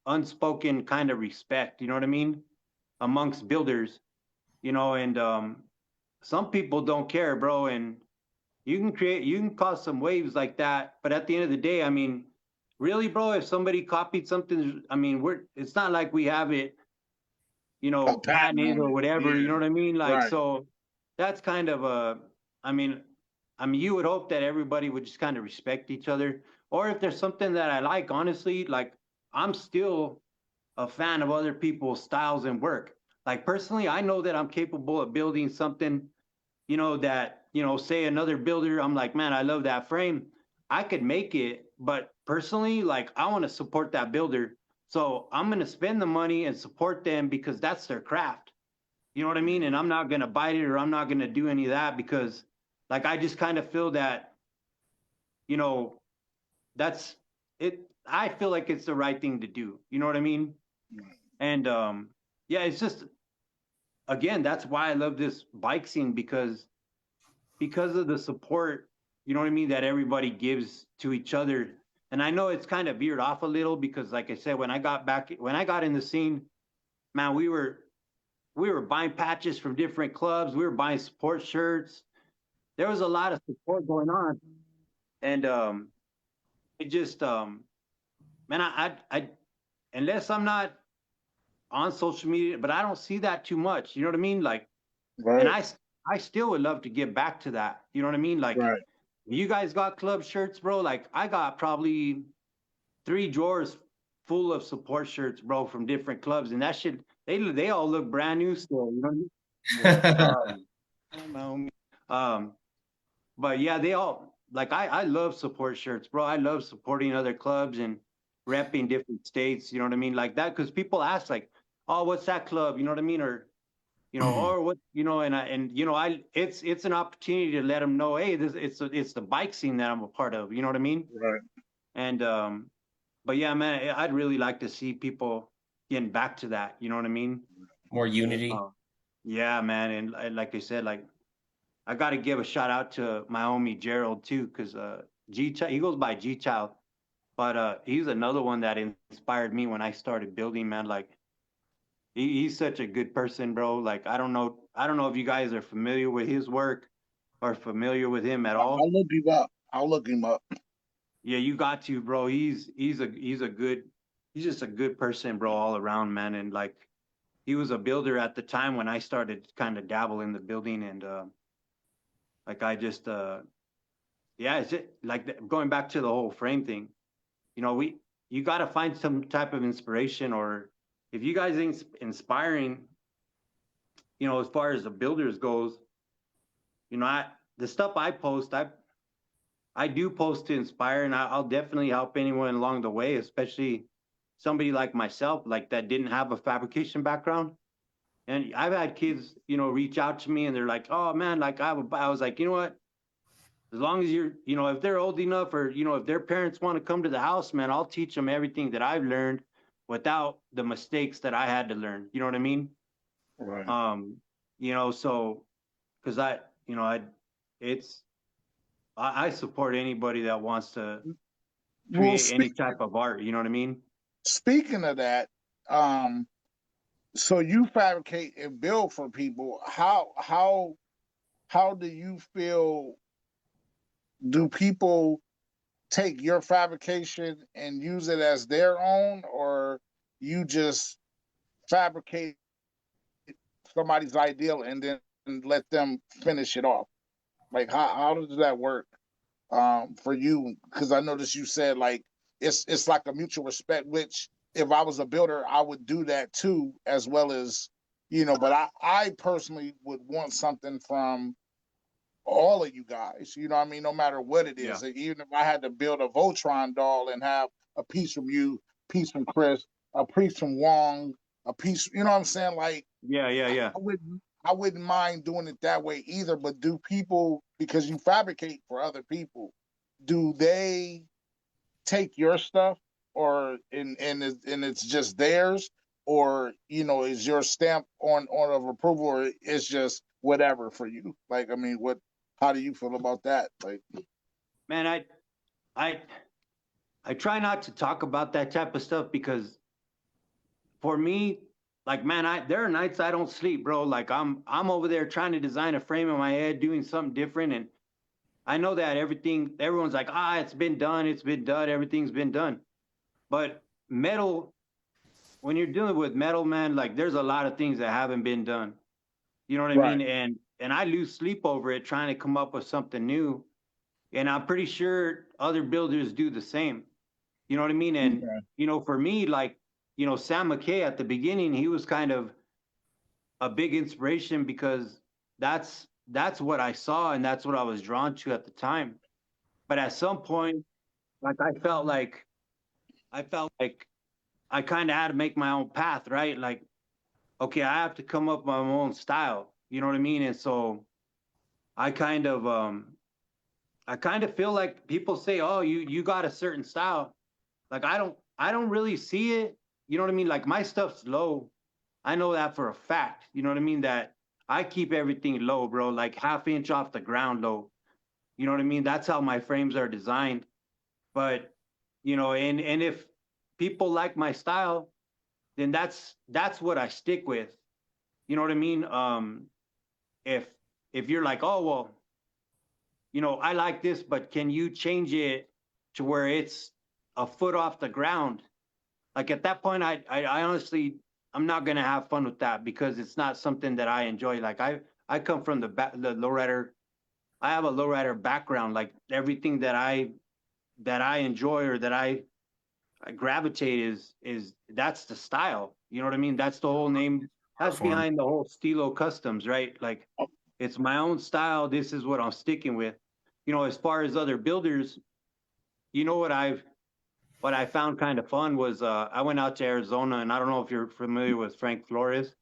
unspoken kind of respect, you know what I mean? Amongst builders, and some people don't care, bro, and you can cause some waves like that. But at the end of the day, I mean, really, bro, if somebody copied something, I mean, it's not like we have it, A patent patented on or it. whatever. You Yeah. know what I mean? Like, Right. so that's kind of I mean, you would hope that everybody would just kind of respect each other. Or if there's something that I like, honestly, like I'm still a fan of other people's styles and work. Like personally, I know that I'm capable of building something, that, say another builder, I'm like, man, I love that frame. I could make it, but personally, like I want to support that builder. So I'm going to spend the money and support them because that's their craft. You know what I mean? And I'm not going to bite it or I'm not going to do any of that because like I just kind of feel that, you know, that's it. I feel like it's the right thing to do. You know what I mean? And yeah, it's just again, that's why I love this bike scene because of the support, you know what I mean, that everybody gives to each other. And I know it's kind of veered off a little because like I said, when I got in the scene, man, we were buying patches from different clubs, we were buying support shirts. There was a lot of support going on. And it just man, I unless I'm not on social media, but I don't see that too much. You know what I mean? Like, and Right. I still would love to get back to that. You know what I mean? Like, Right. you guys got club shirts, bro. Like, I got probably 3 drawers full of support shirts, bro, from different clubs, and that shit, they all look brand new still. You know what I mean? But yeah, they all like I love support shirts, bro. I love supporting other clubs and repping different states. You know what I mean? Like that, because people ask like, "Oh, what's that club?" You know what I mean? Or or what, it's an opportunity to let them know, hey, it's the bike scene that I'm a part of. You know what I mean? Right. And but yeah, man, I'd really like to see people getting back to that. You know what I mean? More unity. Uh, yeah, man, and like I said, like I got to give a shout out to my homie Gerald too, because he goes by G Child, but he's another one that inspired me when I started building, man. Like he's such a good person, bro. Like I don't know if you guys are familiar with his work or familiar with him at I'll all. look him up. I'll look him up. Yeah, you got to, bro. He's just a good person, bro, all around, man. And like he was a builder at the time when I started kind of dabble in the building, and like I just yeah, it's just, like going back to the whole frame thing. You got to find some type of inspiration, or if you guys inspiring, as far as the builders goes, I the stuff I post, I do post to inspire, and I'll definitely help anyone along the way, especially somebody like myself, like that didn't have a fabrication background. And I've had kids, reach out to me and they're like, "Oh man, like I was like, you know what? As long as you're, if they're old enough, or if their parents want to come to the house, man, I'll teach them everything that I've learned without the mistakes that I had to learn." You know what I mean? Right. So because it's I support anybody that wants to Well, create any type of art. You know what I mean? speaking of that, um, so you fabricate and build for people. How do you feel? Do people take your fabrication and use it as their own, or you just fabricate somebody's ideal and then let them finish it off? Like how does that work for you? Because I noticed you said like it's like a mutual respect, which if I was a builder, I would do that too, as well as but I personally would want something from all of you guys. You know what I mean? No matter what it Yeah. is. Even if I had to build a Voltron doll and have a piece from you, piece from Chris, a piece from Wong, a piece, you know what I'm saying? Like Yeah. Yeah. I Yeah. wouldn't mind doing it that way either, but do people, because you fabricate for other people, do they take your stuff, or and it's just theirs, or is your stamp on of approval, or it's just whatever for you? Like, I mean, how do you feel about that? Like, Man, I, I try not to talk about that type of stuff because for me, like, man, there are nights I don't sleep, bro. Like I'm over there trying to design a frame in my head, doing something different. And I know that everyone's like, it's been done, everything's been done. But metal, when you're dealing with metal, man, like there's a lot of things that haven't been done. You know what I Right. mean? And I lose sleep over it trying to come up with something new. And I'm pretty sure other builders do the same. You know what I mean? And Okay. for me, like, Sam McKay at the beginning, he was kind of a big inspiration because that's what I saw and that's what I was drawn to at the time. But at some point, like I felt like I kind of had to make my own path, right? Like, okay, I have to come up with my own style. You know what I mean? And so I kind of feel like people say, "Oh, you got a certain style." Like I don't really see it. You know what I mean? Like my stuff's low. I know that for a fact. You know what I mean? That I keep everything low, bro, like half inch off the ground low. You know what I mean? That's how my frames are designed. But, and if people like my style, then that's what I stick with. You know what I mean? If you're like, oh well, I like this, but can you change it to where it's a foot off the ground? Like at that point, I honestly, I'm not gonna have fun with that because it's not something that I enjoy. Like I come from the lowrider. I have a lowrider background. Like everything that I enjoy or that I gravitate is that's the style. You know what I mean? That's the whole name. That's Form. behind the whole Stilo Customs, right? Like it's my own style. This is what I'm sticking with. As far as other builders, what I found kind of fun was I went out to Arizona, and I don't know if you're familiar with Frank Flores.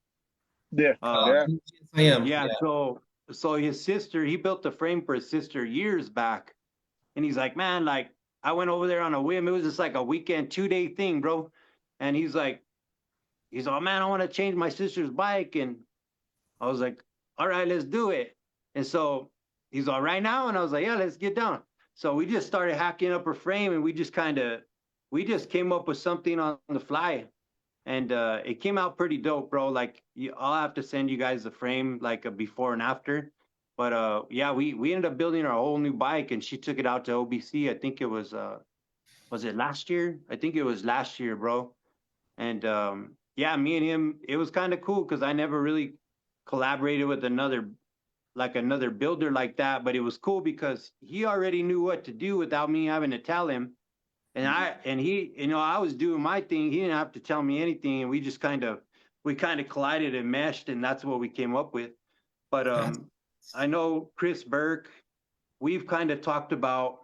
Yeah. Uh, Yeah. Yes, I am. yeah, Yeah. so his sister, he built a frame for his sister years back, and he's like, man, like I went over there on a whim. It was just like a weekend, 2-day thing, bro. And he's like, man, I want to change my sister's bike, and I was like, all right, let's do it. And so he's all right now, and I was like, yeah, let's get down. So we just started hacking up her frame, and we just came up with something on the fly, and it came out pretty dope, bro. Like I'll have to send you guys the frame, like a before and after. But yeah, we ended up building our whole new bike, and she took it out to OBC. I think it was it last year? I think it was last year, bro. And yeah, me and him, it was kind of cool because I never really collaborated with another builder like that. But it was cool because he already knew what to do without me having to tell him. And he, I was doing my thing. He didn't have to tell me anything, and we kind of collided and meshed, and that's what we came up with. But That's I know Chris Burke. We've kind of talked about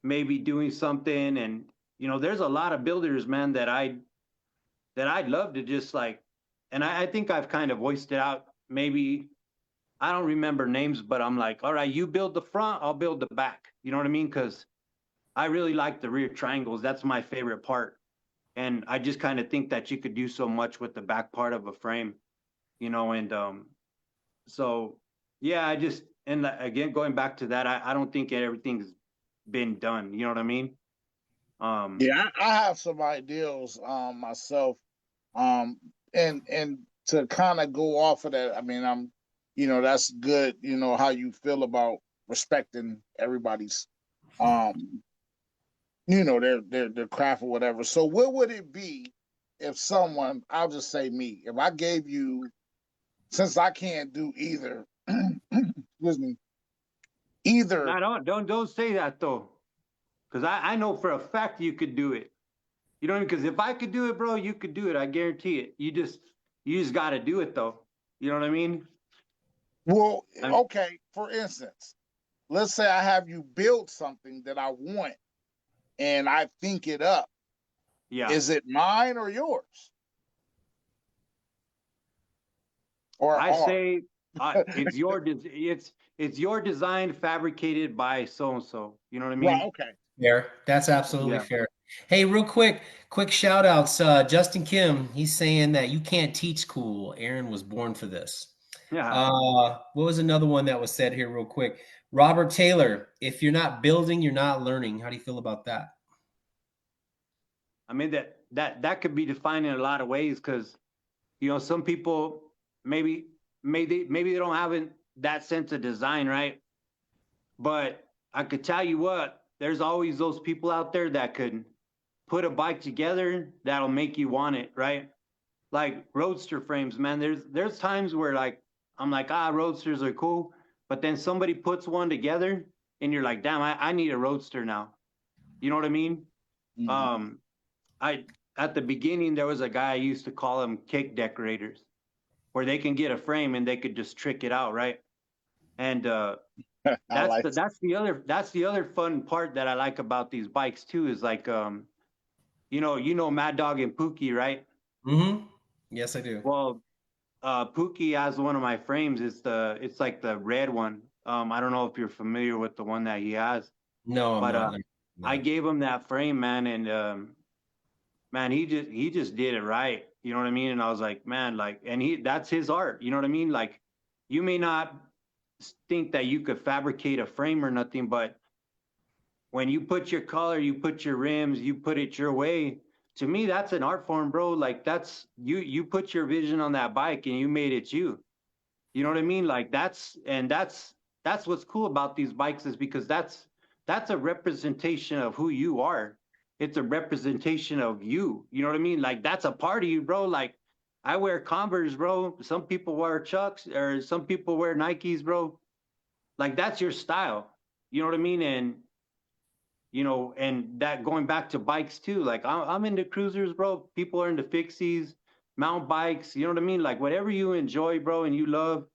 maybe doing something, and there's a lot of builders, man, that I'd love to just like, and I think I've kind of voiced it out. Maybe I don't remember names, but I'm like, all right, you build the front, I'll build the back. You know what I mean? Because I really like the rear triangles. That's my favorite part. And I just kind of think that you could do so much with the back part of a frame, and so yeah, and again, going back to that, I don't think everything's been done. You know what I mean? Yeah. I have some ideals myself. And to kind of go off of that, I mean, that's good, how you feel about respecting everybody's um their craft or whatever. So what would it be if someone, I'll just say me, if I gave you, since I can't do either, excuse me, either. No, don't say that though, because I know for a fact you could do it. You know, because if I could do it, bro, you could do it. I guarantee it. You just got to do it though. You know what I mean? Well, I okay, for instance, let's say I have you build something that I want and I think it up. Yeah. Is it mine or yours? Or I ours? say it's your design fabricated by so and so. You know what I Right, mean? okay. fair. That's absolutely Yeah. fair. Hey, real quick shout outs. Justin Kim, he's saying that you can't teach cool. Aaron was born for this. Yeah. What was another one that was said here real quick? Robert Taylor, if you're not building, you're not learning. How do you feel about that? I mean that could be defined in a lot of ways because You know, some people maybe they don't have that sense of design, right? But I could tell you what, there's always those people out there that could put a bike together that'll make you want it, right? Like roadster frames, man. There's times where like I'm like, roadsters are cool, but then somebody puts one together and you're like, damn, I need a roadster now. You know what I mean? Mhm. Um, I at the beginning there was a guy I used to call them cake decorators, where they can get a frame and they could just trick it out, right? And I like. that's the other fun part that I like about these bikes too is like you know Mad Dog and Pookie, right? Mm-hmm. Yes, I do. Well, Pookie has one of my frames. It's like the red one. I don't know if you're familiar with the one that he has, No, I'm but not. I No. gave him that frame, man, and man, he just did it right. You know what I mean? And I was like, man, like, and that's his art. You know what I mean? Like, you may not think that you could fabricate a frame or nothing, but when you put your color, you put your rims, you put it your way. To me, that's an art form, bro. Like that's you put your vision on that bike and you made it you. You know what I mean? Like that's what's cool about these bikes is because that's a representation of who you are. It's a representation of you. You know what I mean? Like that's a part of you, bro. Like I wear Converse, bro. Some people wear Chucks or some people wear Nikes, bro. Like that's your style. You know what I mean? And you know, and that going back to bikes too. Like I'm into cruisers, bro. People are into fixies, mountain bikes. You know what I mean? Like whatever you enjoy, bro, and you love,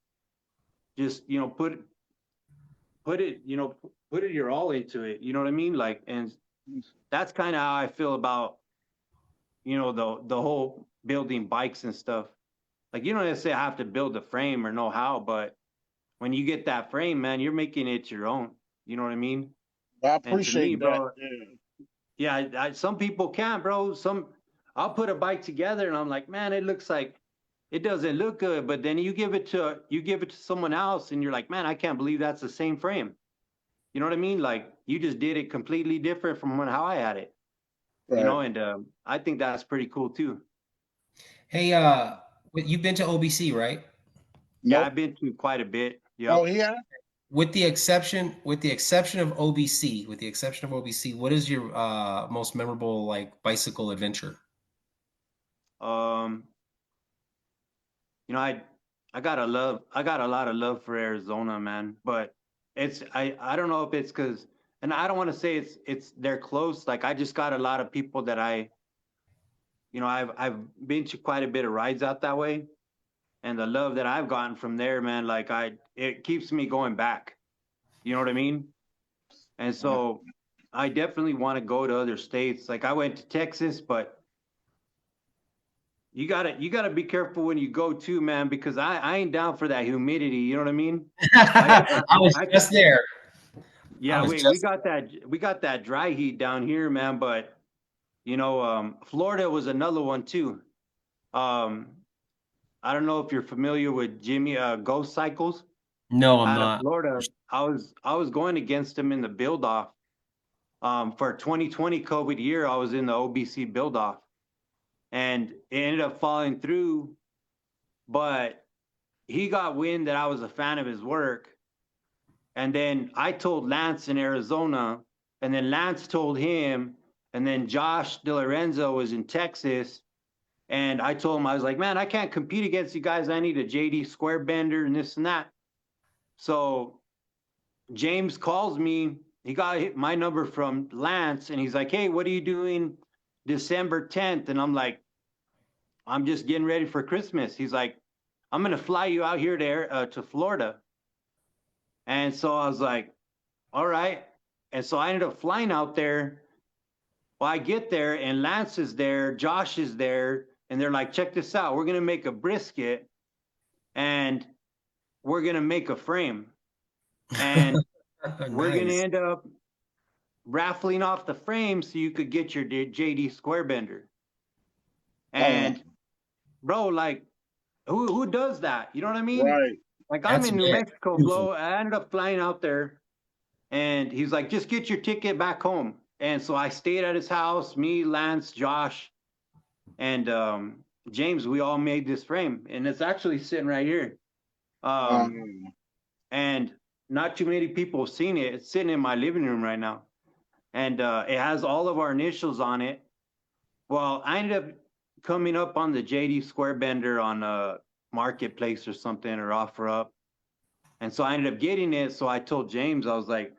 just put it, put it your all into it. You know what I mean? Like, and that's kind of how I feel about the whole building bikes and stuff. Like you don't necessarily have to build a frame or know how, but when you get that frame, man, you're making it your own. You know what I mean? I And to me, appreciate that. bro, Yeah. yeah, some people can't, bro. I'll put a bike together and I'm like, man, it looks like it doesn't look good. But then you give it to someone else and you're like, man, I can't believe that's the same frame. You know what I mean? Like you just did it completely different from how I had it. Right. And I think that's pretty cool too. Hey, you've been to OBC, right? Yeah, Nope. I've been to quite a bit. Oh, Yep. yeah. With the exception of OBC, what is your most memorable like bicycle adventure? Um, you know, I got a lot of love for Arizona, man. But I don't know if it's because, and I don't want to say it's they're close. Like I just got a lot of people that I've been to quite a bit of rides out that way, and the love that I've gotten from there, man, like it keeps me going back. You know what I mean? And Uh, so I definitely want to go to other states. Like I went to Texas, but you gotta be careful when you go too, man, because I ain't down for that humidity. You know what I mean? I I, I was I could just there. I yeah, was we just got that dry heat down here, man. But Florida was another one too. Um, I don't know if you're familiar with Jimmy Ghost Cycles No, I'm out of not. Florida. I was going against him in the build off. For 2020 COVID year, I was in the OBC build off, and it ended up falling through. But he got wind that I was a fan of his work, and then I told Lance in Arizona, and then Lance told him, and then Josh DeLorenzo was in Texas, and I told him I was like, man, I can't compete against you guys. I need a JD square bender and this and that. So James calls me. He got my number from Lance, and he's like, "Hey, what are you doing December 10th?" And I'm like, "I'm just getting ready for Christmas." He's like, "I'm gonna fly you out here to Florida." And so I was like, "All right." And so I ended up flying out there. Well, I get there, and Lance is there, Josh is there, and they're like, "Check this out. We're gonna make a brisket, and we're gonna make a frame, and we're gonna Nice. end up raffling off the frame so you could get your JD square bender." oh, And bro, like who does that? You know what I mean? right. Like I'm That's in New big. Mexico, Beautiful. bro. I ended up flying out there and he's like, just get your ticket back home. And so I stayed at his house, me, Lance, Josh, and James, we all made this frame, and it's actually sitting right here. Um, And not too many people have seen it. It's sitting in my living room right now, and it has all of our initials on it. Well, I ended up coming up on the JD Square Bender on a marketplace or something, or OfferUp, and so I ended up getting it. So I told James, I was like,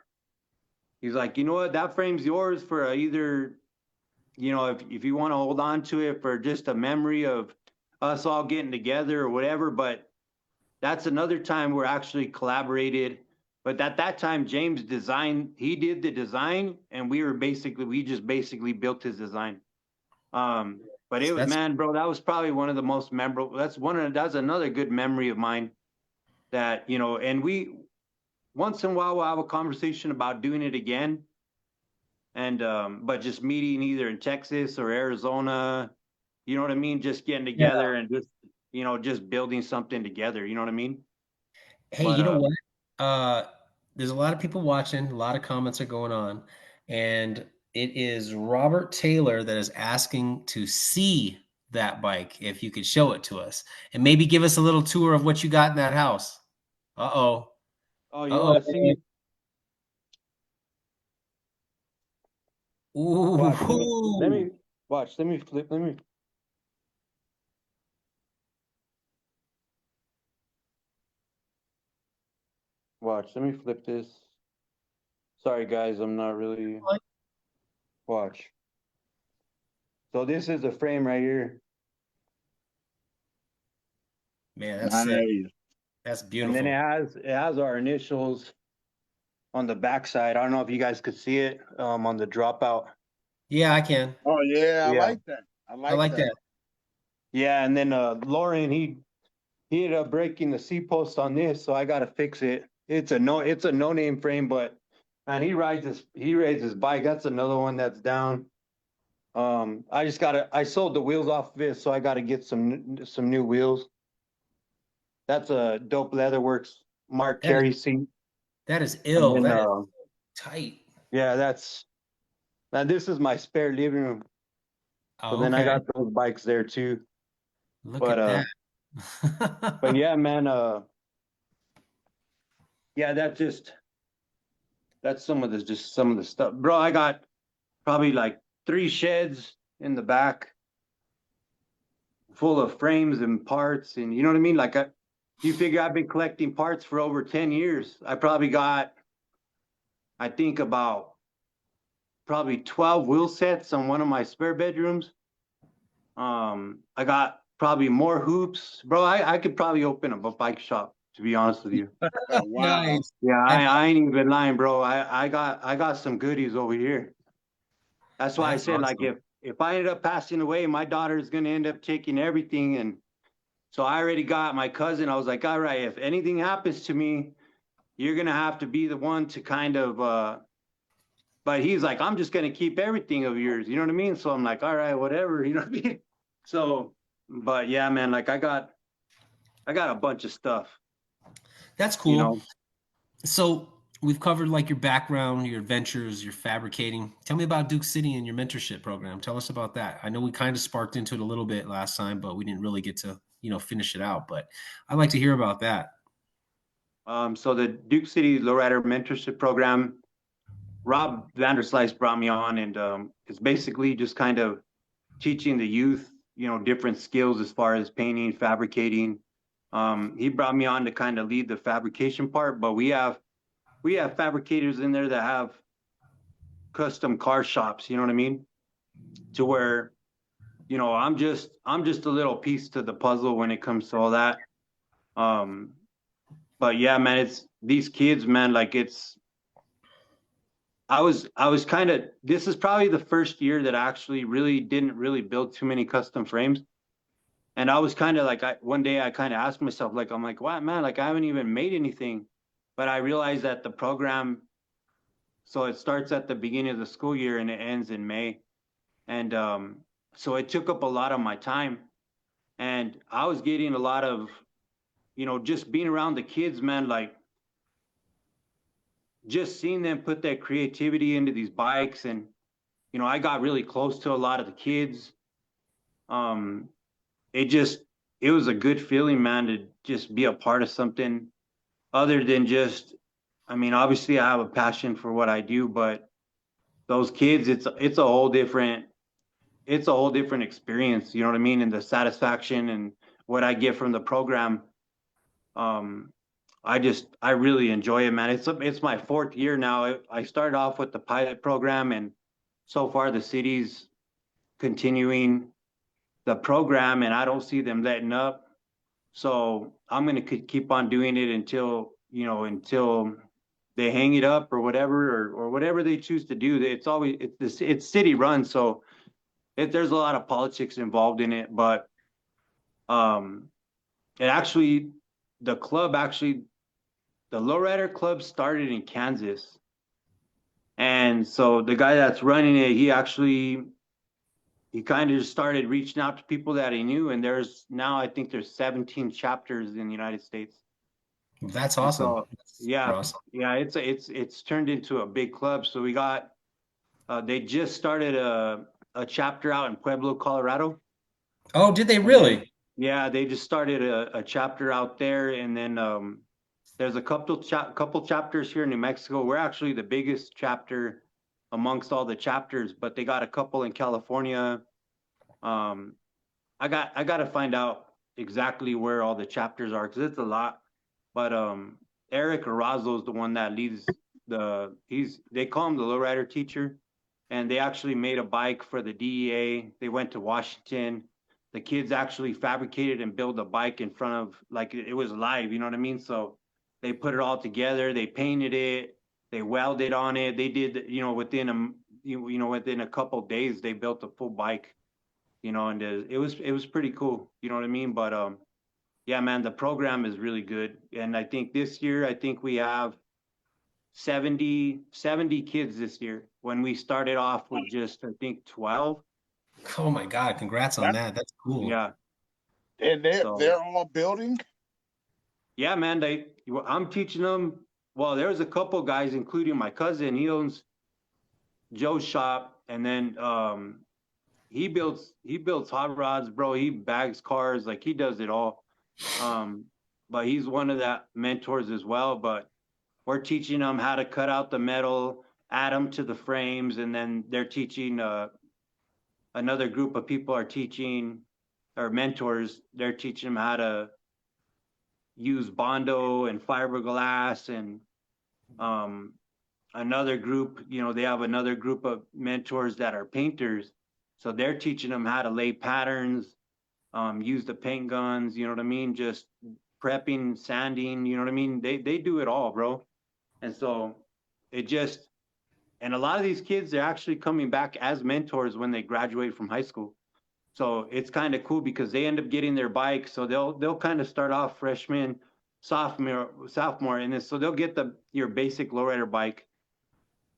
he's like, you know what, that frame's yours for either, you know, if you want to hold on to it for just a memory of us all getting together or whatever. But that's another time we're actually collaborated. But at that time, James designed, he did the design, and we just basically built his design. But it was, That's man, bro, that was probably one of the most memorable. That's another good memory of mine that, you know, and we, once in a while, we'll have a conversation about doing it again. And, but just meeting either in Texas or Arizona, you know what I mean? Just getting yeah. together and just, you know, just building something together, you know what I mean? Hey, But, you know what? Uh, there's a lot of people watching, a lot of comments are going on, and it is Robert Taylor that is asking to see that bike. If you could show it to us and maybe give us a little tour of what you got in that house. Uh-oh. oh, you want to Uh-oh. see? Watch, let Ooh. me watch. Let me flip. Let me watch. Let me flip this. Sorry, guys, I'm not really watch. So this is the frame right here, Man, that's sick. nice. That's and then beautiful. it has our initials on the back side. I don't know if you guys could see it on the dropout. Yeah, I can. Oh yeah, I Yeah, like that. I I like like that. that. yeah, and then Lauren he ended up breaking the C post on this, so I got to fix it. It's a no name frame, but man, he rides his bike. That's another one that's down. I sold the wheels off of it, so I got to get some new wheels. That's a dope Leatherworks Mark That is Carey seat. that is And ill. then, That is tight. yeah, man, this is my spare living room. So Oh, then I okay. got those bikes there too. Look But, at that. yeah, man, yeah, that's some of the stuff, bro. I got probably like 3 sheds in the back full of frames and parts, and you know what I mean? You figure I've been collecting parts for over 10 years. I probably got, I think about probably 12 wheel sets on one of my spare bedrooms. I got probably more hoops, bro. I could probably open up a bike shop, to be honest with you. Wow. Nice. Yeah, That's I ain't even lying, bro. I got some goodies over here. That's why I that's said, like, awesome. if I ended up passing away, my daughter's gonna end up taking everything. And so I already got my cousin. I was like, all right, if anything happens to me, you're gonna have to be the one to kind of but he's like, I'm just gonna keep everything of yours, you know what I mean? So I'm like, all right, whatever, you know what I mean? So, but yeah, man, like I got a bunch of stuff, That's you cool. know. So we've covered like your background, your adventures, your fabricating. Tell me about Duke City and your mentorship program. Tell us about that. I know we kind of sparked into it a little bit last time, but we didn't really get to, finish it out. But I'd like to hear about that. So the Duke City Lowrider Mentorship Program, Rob Vanderslice brought me on, and it's basically just kind of teaching the youth, you know, different skills as far as painting, fabricating. He brought me on to kind of lead the fabrication part, but we have fabricators in there that have custom car shops, you know what I mean? To where, you know, I'm just a little piece to the puzzle when it comes to all that. Um, but yeah, man, it's these kids, man, like I was kind of, this is probably the first year that I actually really didn't really build too many custom frames. And I was kind of like, one day I kind of asked myself, like, I'm like, what, man, like I haven't even made anything. But I realized that the program, so it starts at the beginning of the school year and it ends in May. And so it took up a lot of my time. And I was getting a lot of, you know, just being around the kids, man, like just seeing them put that creativity into these bikes. And, you know, I got really close to a lot of the kids. Um, it was a good feeling, man, to just be a part of something other than just, I mean, obviously I have a passion for what I do, but those kids, it's a whole different experience, you know what I mean? And the satisfaction and what I get from the program. Um, I really enjoy it, man. It's my fourth year now. I started off with the pilot program, and so far the city's continuing the program, and I don't see them letting up. So I'm gonna keep on doing it until they hang it up or whatever, or whatever they choose to do. It's city run, so there's a lot of politics involved in it, but um, it actually the club actually the lowrider club started in Kansas, and so the guy that's running it, he kind of just started reaching out to people that he knew, and I think there's 17 chapters in the United States. That's And awesome. so, That's super yeah, awesome. yeah, it's turned into a big club. So they just started a chapter out in Pueblo, Colorado. Oh, did they And then, really? yeah, they just started a chapter out there, and then there's a couple chapters here in New Mexico. We're actually the biggest chapter amongst all the chapters, but they got a couple in California. Um, I got to find out exactly where all the chapters are because it's a lot. But Eric Arazo is the one that leads they call him the lowrider teacher, and they actually made a bike for the DEA. They went to Washington. The kids actually fabricated and built a bike in front of, like, it was live, you know what I mean? So they put it all together, they painted it, they welded on it. They did, within a couple of days they built a full bike, and it was pretty cool, you know what I mean? But yeah, man, the program is really good. And I think this year, I think we have 70 kids this year when we started off with just, I think, 12. Oh my God, congrats on That, that. That's cool. Yeah. and So, they're all building. yeah, man, I'm teaching them. Well, there's a couple guys, including my cousin. He owns Joe's shop. And then he builds hot rods, bro. He bags cars, like he does it all. Um, but he's one of the mentors as well. But we're teaching them how to cut out the metal, add them to the frames, and then they're teaching another group of people are teaching, or mentors, they're teaching them how to use Bondo and fiberglass, and um, another group, they have another group of mentors that are painters. So they're teaching them how to lay patterns, use the paint guns, you know what I mean? Just prepping, sanding, you know what I mean? They do it all, bro. And so it just, and a lot of these kids, they're actually coming back as mentors when they graduate from high school. So it's kind of cool because they end up getting their bike. So they'll kind of start off freshman, sophomore, and then so they'll get your basic lowrider bike,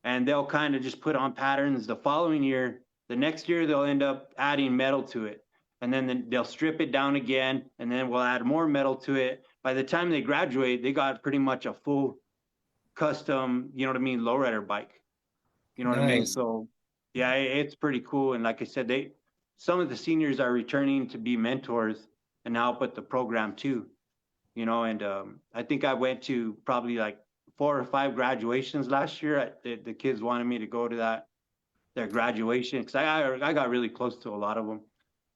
and they'll kind of just put on patterns the following year. The next year they'll end up adding metal to it, and then they'll strip it down again, and then we'll add more metal to it. By the time they graduate, they got pretty much a full custom, you know what I mean, lowrider bike. You know what I mean? Nice. So yeah, it's pretty cool. And like I said, some of the seniors are returning to be mentors and help with the program too. And I think I went to probably like 4 or 5 graduations last year. The kids wanted me to go to their graduation because I got really close to a lot of them.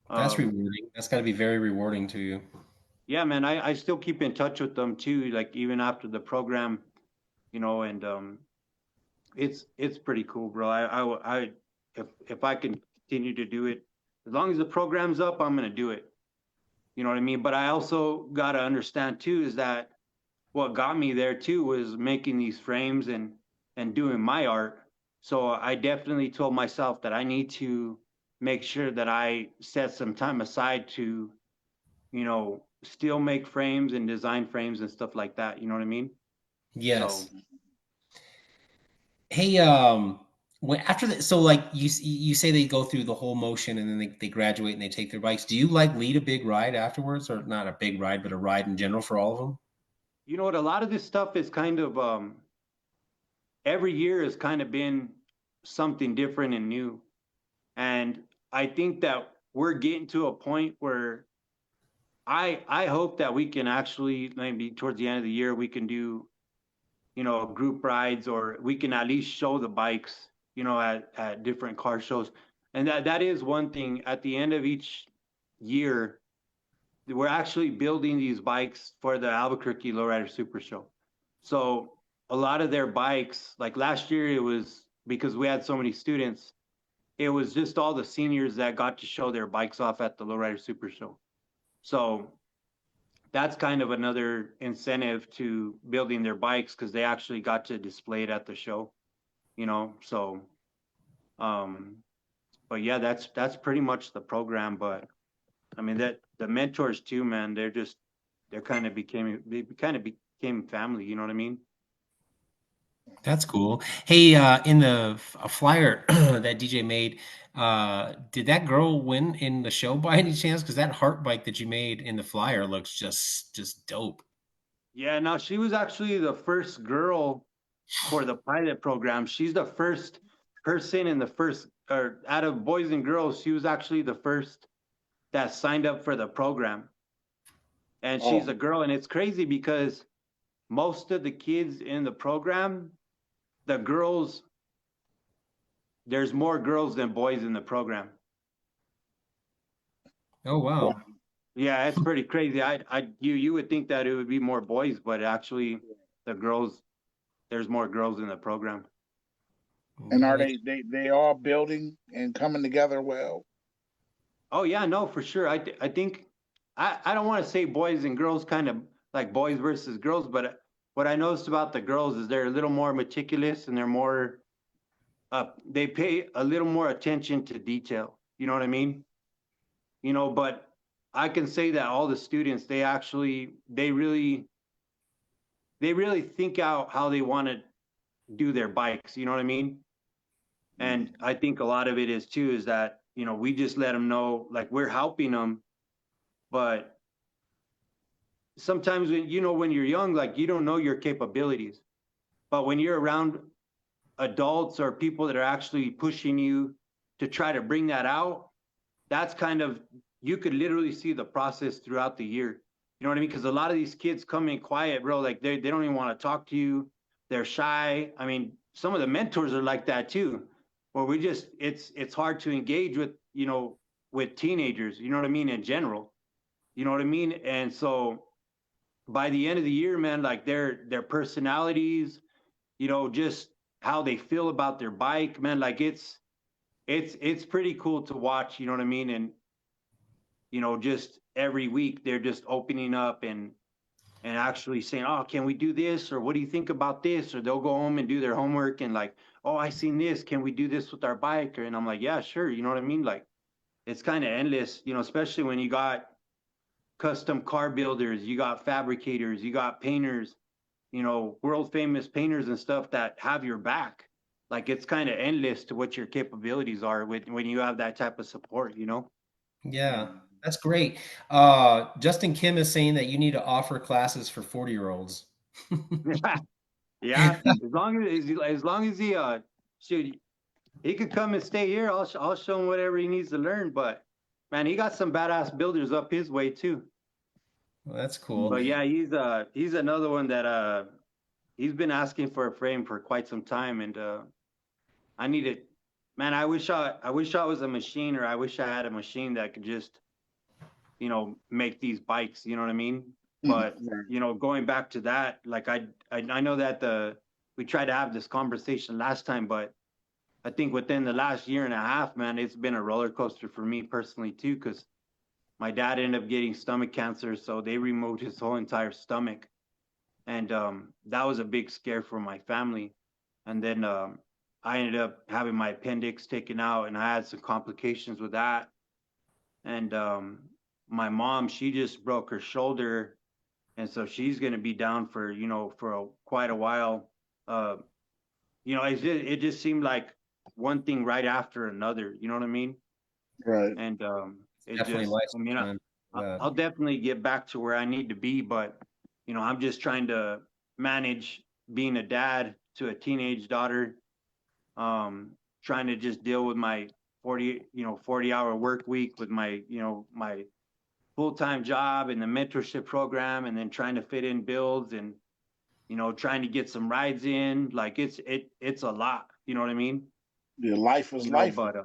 That's Um, rewarding. That's got to be very rewarding to you. yeah, man, I still keep in touch with them too, like even after the program, and it's pretty cool, bro. If I can continue to do it, as long as the program's up, I'm gonna do it. You know what I mean? But I also gotta understand too is that what got me there too was making these frames and doing my art. So I definitely told myself that I need to make sure that I set some time aside to, still make frames and design frames and stuff like that. You know what I mean? So Yes. Hey, when after that, so like you say they go through the whole motion and then they graduate and they take their bikes. Do you like lead a big ride afterwards, or not a big ride, but a ride in general for all of them? you know what? A lot of this stuff is kind of every year has kind of been something different and new. And I think that we're getting to a point where I hope that we can actually, maybe towards the end of the year, we can do, group rides, or we can at least show the bikes, at different car shows. And that is one thing. At the end of each year, we're actually building these bikes for the Albuquerque Lowrider Super Show. So a lot of their bikes, like last year, it was because we had so many students, it was just all the seniors that got to show their bikes off at the Lowrider Super Show. So that's kind of another incentive to building their bikes, because they actually got to display it at the show, so um but yeah, that's pretty much the program. But I mean, that the mentors too, man, they kind of became family, you know what I mean? That's cool. Hey, in the a flyer that DJ made, did that girl win in the show by any chance? Because that heart bike that you made in the flyer looks just dope. Yeah, now she was actually the first girl for the pilot program. She's the first person in the first, or out of boys and girls, she was actually the first that signed up for the program. And she's Oh, a girl, and it's crazy because most of the kids in the program, the girls, there's more girls than boys in the program. Oh wow. wow. Yeah, it's pretty crazy. You would think that it would be more boys, but actually, the girls, there's more girls in the program. And are Nice. they all building and coming together well? Oh yeah, no, for sure. I think I don't want to say boys and girls, kind of like boys versus girls, but what I noticed about the girls is they're a little more meticulous, and they're more they pay a little more attention to detail. You know what I mean? But I can say that all the students, they really think out how they want to do their bikes. You know what I mean? And I think a lot of it is too, is that, we just let them know, like, we're helping them. But sometimes when you're young, like, you don't know your capabilities. But when you're around adults or people that are actually pushing you to try to bring that out, that's kind of, you could literally see the process throughout the year. You know what I mean? Because a lot of these kids come in quiet, bro. Like, they don't even want to talk to you. They're shy. I mean, some of the mentors are like that too, where it's hard to engage with teenagers. You know what I mean? In general, you know what I mean? And so by the end of the year, man, like, their personalities, just how they feel about their bike, man, like, it's pretty cool to watch. You know what I mean? And just every week they're just opening up and actually saying, "Oh, can we do this?" Or, "What do you think about this?" Or they'll go home and do their homework and, like, "Oh, I seen this. Can we do this with our bike?" And I'm like, "Yeah, sure." You know what I mean? Like, it's kind of endless, especially when you got custom car builders, you got fabricators, you got painters, world famous painters and stuff that have your back. Like, it's kind of endless to what your capabilities are when you have that type of support. Yeah, that's great. Justin Kim is saying that you need to offer classes for 40-year-olds. Yeah, as long as he shoot, he could come and stay here. I'll show him whatever he needs to learn. But man, he got some badass builders up his way too. Well, that's cool. But yeah, he's another one that he's been asking for a frame for quite some time, and I need it. Man, I wish I was a machine, or I wish I had a machine that could just make these bikes. You know what I mean? But Right. going back to that, like, I know that we tried to have this conversation last time, but I think within the last year and a half, man, it's been a roller coaster for me personally too, because my dad ended up getting stomach cancer, so they removed his whole entire stomach, and that was a big scare for my family. And then I ended up having my appendix taken out, and I had some complications with that. And my mom, she just broke her shoulder, and so she's going to be down for quite a while. Uh, it just seemed like one thing right after another. You know what I mean? Right. And it Definitely just, life I mean, time. Yeah. I'll definitely get back to where I need to be, but I'm just trying to manage being a dad to a teenage daughter, trying to just deal with my 40 hour work week with my full-time job and the mentorship program, and then trying to fit in builds and, you know, trying to get some rides in. Like it's a lot, you know what I mean? Your life is You know, life. but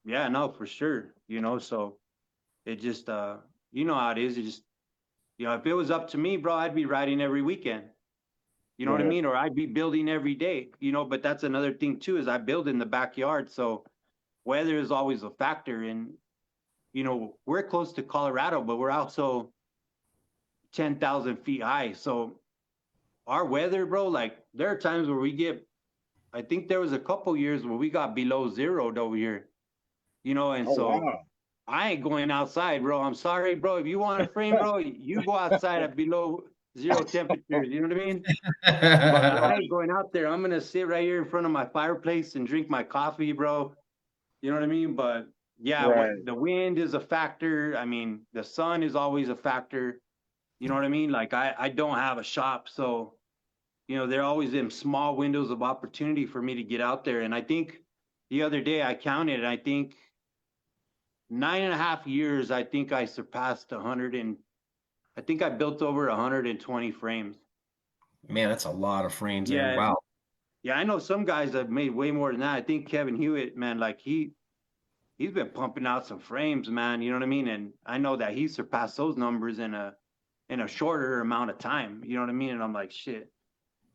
yeah, no, for sure. You know, so it just you know how it is. It just, you know, if it was up to me, bro, I'd be riding every weekend. You know what I Right. mean? Or I'd be building every day, you know, but that's another thing too, is I build in the backyard. So weather is always a factor. And, you know, we're close to Colorado, but we're also 10,000 feet high. So our weather, bro, like there are times where we get, I think there was a couple years where we got below 0 over here, you know, and Oh so wow. I ain't going outside, bro. I'm sorry, bro. If you want a frame, bro, you go outside at below 0 temperatures. You know what I mean? But I Right. ain't going out there. I'm gonna sit right here in front of my fireplace and drink my coffee, bro. You know what I mean? But yeah, what Right. the wind is a factor. I mean, the sun is always a factor. You know what I mean? Like I don't have a shop, so you know, there are always them small windows of opportunity for me to get out there. And I think the other day I counted, and I think 9.5 years, I think I surpassed 100 and I think I built over 120 frames. Man, that's a lot of frames, man. Yeah, Wow. yeah, I know some guys have made way more than that. I think Kevin Hewitt, man, like he's been pumping out some frames, man. You know what I mean? And I know that he surpassed those numbers in a shorter amount of time. You know what I mean? And I'm like, shit,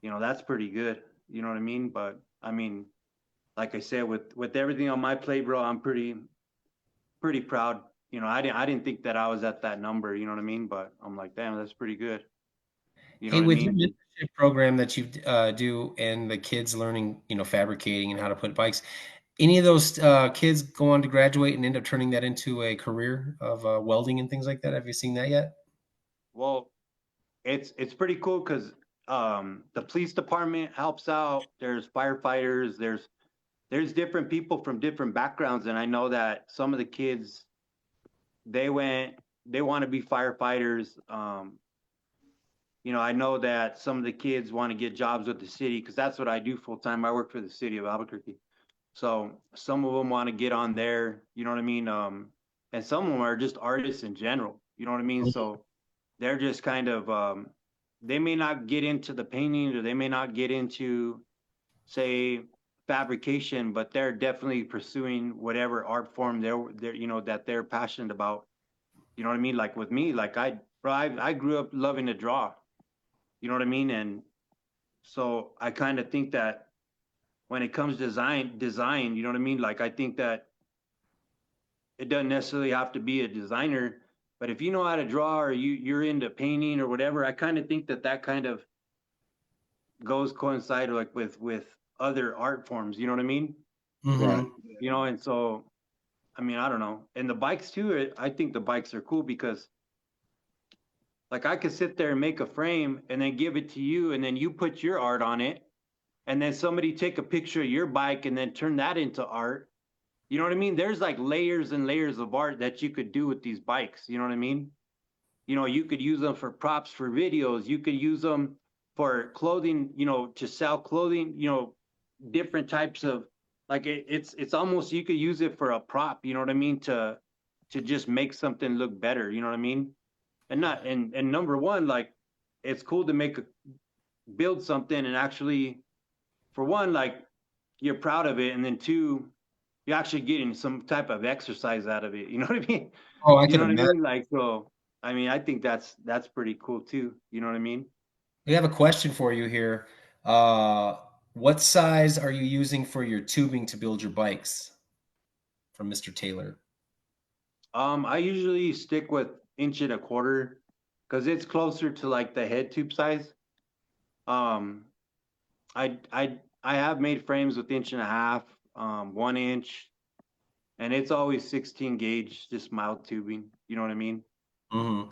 you know, that's pretty good. You know what I mean? But I mean, like I said, with everything on my plate, bro, I'm pretty proud. You know, I didn't think that I was at that number. You know what I mean? But I'm like, damn, that's pretty good. You know Hey, what I with your mean? mentorship program that you do and the kids learning, you know, fabricating and how to put bikes, any of those kids go on to graduate and end up turning that into a career of welding and things like that? Have you seen that yet? Well, it's pretty cool because the police department helps out. There's firefighters. There's different people from different backgrounds, and I know that some of the kids they went they want to be firefighters. You know, I know that some of the kids want to get jobs with the city because that's what I do full time. I work for the city of Albuquerque. So some of them want to get on there, you know what I mean? And some of them are just artists in general, you know what I mean? So they're just kind of, they may not get into the painting or they may not get into, say, fabrication, but they're definitely pursuing whatever art form they're, you know, that they're passionate about. You know what I mean? Like with me, like bro, I grew up loving to draw, you know what I mean? And so I kind of think that when it comes to design, you know what I mean? Like I think that it doesn't necessarily have to be a designer, but if you know how to draw or you're into painting or whatever, I kind of think that that kind of goes coincide like with other art forms, you know what I mean? Right. Hmm. You know, and so I mean, I don't know. And the bikes too, I think the bikes are cool because like I could sit there and make a frame and then give it to you and then you put your art on it and then somebody take a picture of your bike and then turn that into art. You know what I mean? There's like layers and layers of art that you could do with these bikes. You know what I mean? You know, you could use them for props for videos. You could use them for clothing, you know, to sell clothing, you know, different types of like it's almost you could use it for a prop, you know what I mean? To just make something look better, you know what I mean? And not and number one, like it's cool to build something and actually for one, like you're proud of it, and then two, you're actually getting some type of exercise out of it. You know what I mean? Oh, I You can know what I imagine. mean? Like, so, I mean, I think that's pretty cool too. You know what I mean? We have a question for you here. Uh, what size are you using for your tubing to build your bikes? From Mr. Taylor. I usually stick with 1.25 inches because it's closer to like the head tube size. Um, I have made frames with 1.5 inches, 1 inch, and it's always 16 gauge, just mild tubing. You know what I mean? Hmm.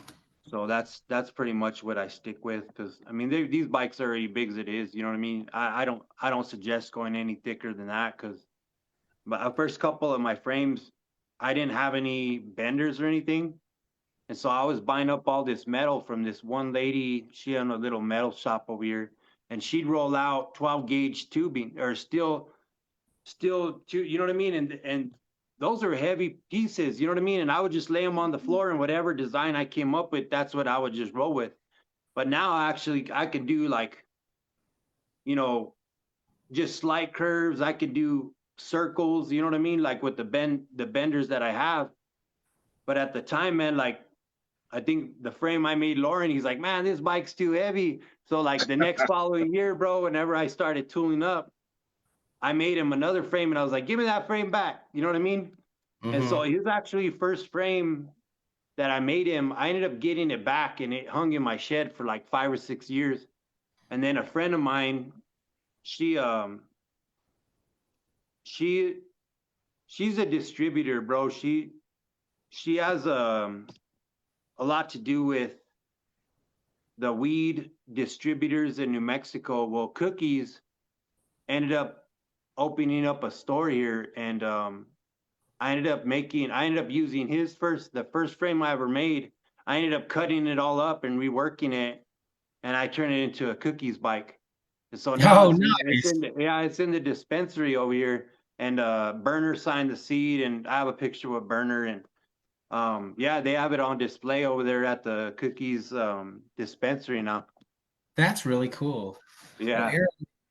So that's pretty much what I stick with because I mean these bikes are already big as it is. You know what I mean? I don't suggest going any thicker than that because the first couple of my frames I didn't have any benders or anything, and so I was buying up all this metal from this one lady. She had a little metal shop over here, and she'd roll out 12 gauge tubing or steel you know what I mean? And those are heavy pieces, you know what I mean? And I would just lay them on the floor, and whatever design I came up with, that's what I would just roll with. But now actually I could do like, you know, just slight curves. I could do circles, you know what I mean? Like with the benders that I have. But at the time, man, like I think the frame I made Lauren, he's like, man, this bike's too heavy. So like the next following year, bro, whenever I started tooling up, I made him another frame, and I was like, give me that frame back. You know what I mean? And so his actually first frame that I made him, I ended up getting it back, and it hung in my shed for like 5 or 6 years. And then a friend of mine, she's a distributor, bro. She has a lot to do with the weed distributors in New Mexico. Well, Cookies ended up opening up a store here, and I ended up using the first frame I ever made. I ended up cutting it all up and reworking it, and I turned it into a Cookies bike. And so now it's in the dispensary over here, and Burner signed the seed, and I have a picture with Burner, and yeah, they have it on display over there at the Cookies dispensary now. That's really cool. Yeah. Well,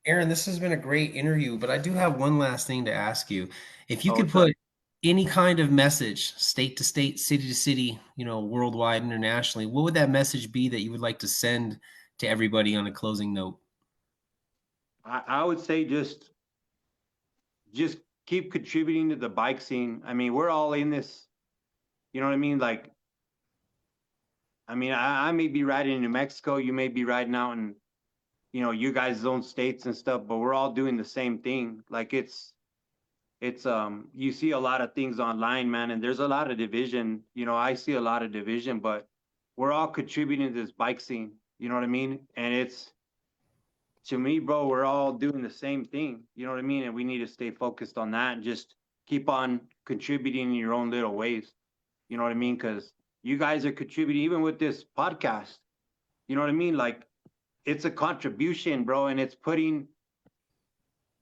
Aaron, this has been a great interview, but I do have one last thing to ask you. If you Oh, could what's up? put any kind of message, state to state, city to city, you know, worldwide, internationally, what would that message be that you would like to send to everybody on a closing note? I would say just keep contributing to the bike scene. I mean, we're all in this, you know what I mean? Like, I mean, I may be riding in New Mexico, you may be riding out in, you know, you guys' own states and stuff, but we're all doing the same thing. Like it's you see a lot of things online, man, and there's a lot of division. You know, I see a lot of division, but we're all contributing to this bike scene. You know what I mean? And it's, to me, bro, we're all doing the same thing. You know what I mean? And we need to stay focused on that and just keep on contributing in your own little ways. You know what I mean? Because you guys are contributing, even with this podcast. You know what I mean? Like, it's a contribution, bro, and it's putting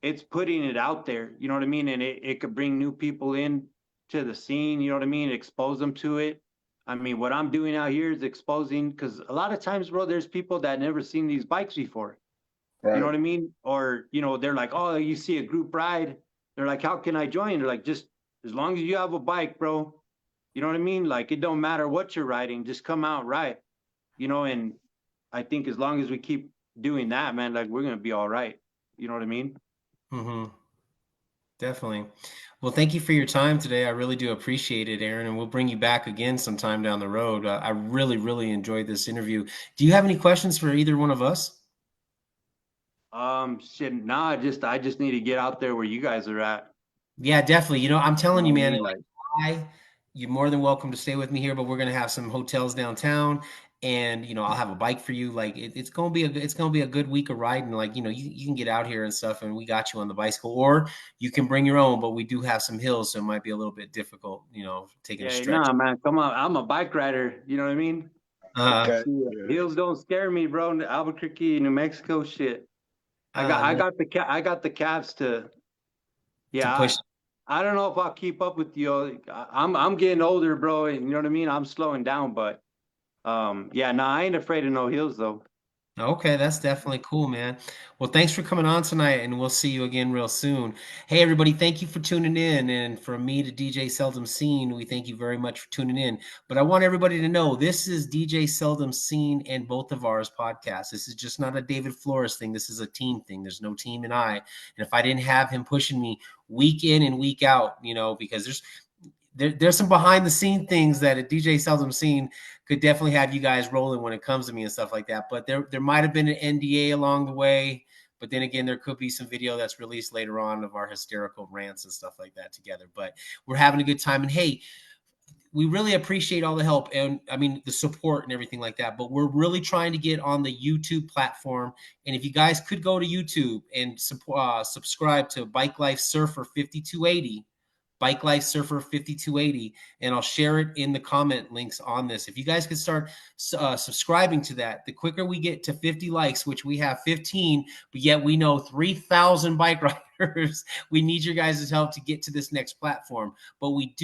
it out there. You know what I mean? And it could bring new people in to the scene. You know what I mean? Expose them to it. I mean, what I'm doing out here is exposing, because a lot of times, bro, there's people that never seen these bikes before. Right. You know what I mean? Or, you know, they're like, oh, you see a group ride. They're like, how can I join? They're like, just as long as you have a bike, bro. You know what I mean? Like, it don't matter what you're riding, just come out, ride. You know, and I think as long as we keep doing that, man, like, we're going to be all right. You know what I mean? Mm-hmm. Definitely. Well, thank you for your time today. I really do appreciate it, Aaron, and we'll bring you back again sometime down the road. I really, really enjoyed this interview. Do you have any questions for either one of us? Shit, nah, I just need to get out there where you guys are at. Yeah, definitely. You know, I'm telling you, man, Like, you're more than welcome to stay with me here, but we're gonna have some hotels downtown, and you know, I'll have a bike for you. Like it's gonna be a good week of riding. Like, you know, you can get out here and stuff, and we got you on the bicycle, or you can bring your own. But we do have some hills, so it might be a little bit difficult, you know, taking a yeah, stretch. nah, man, come on. I'm a bike rider. You know what I mean? Okay. Hills don't scare me, bro. Albuquerque, New Mexico, shit. I got the calves to. Yeah, push. I don't know if I'll keep up with you. I'm getting older, bro. And you know what I mean? I'm slowing down, but yeah, no, I ain't afraid of no hills though. Okay, that's definitely cool, man. Well, thanks for coming on tonight, and we'll see you again real soon. Hey, everybody, thank you for tuning in. And from me to DJ Seldom Seen, we thank you very much for tuning in. But I want everybody to know this is DJ Seldom Seen and both of ours podcasts. This is just not a David Flores thing. This is a team thing. There's no team and I. And if I didn't have him pushing me week in and week out, you know, because there's some behind the scene things that a DJ Seldom Seen could definitely have you guys rolling when it comes to me and stuff like that. But there might have been an NDA along the way. But then again, there could be some video that's released later on of our hysterical rants and stuff like that together. But we're having a good time. And hey, we really appreciate all the help and I mean the support and everything like that. But we're really trying to get on the YouTube platform. And if you guys could go to YouTube and subscribe to Bike Life Surfer 5280. Bike Life Surfer 5280, and I'll share it in the comment links on this. If you guys could start subscribing to that, the quicker we get to 50 likes, which we have 15, but yet we know 3,000 bike riders subscribers. We need your guys' help to get to this next platform. But we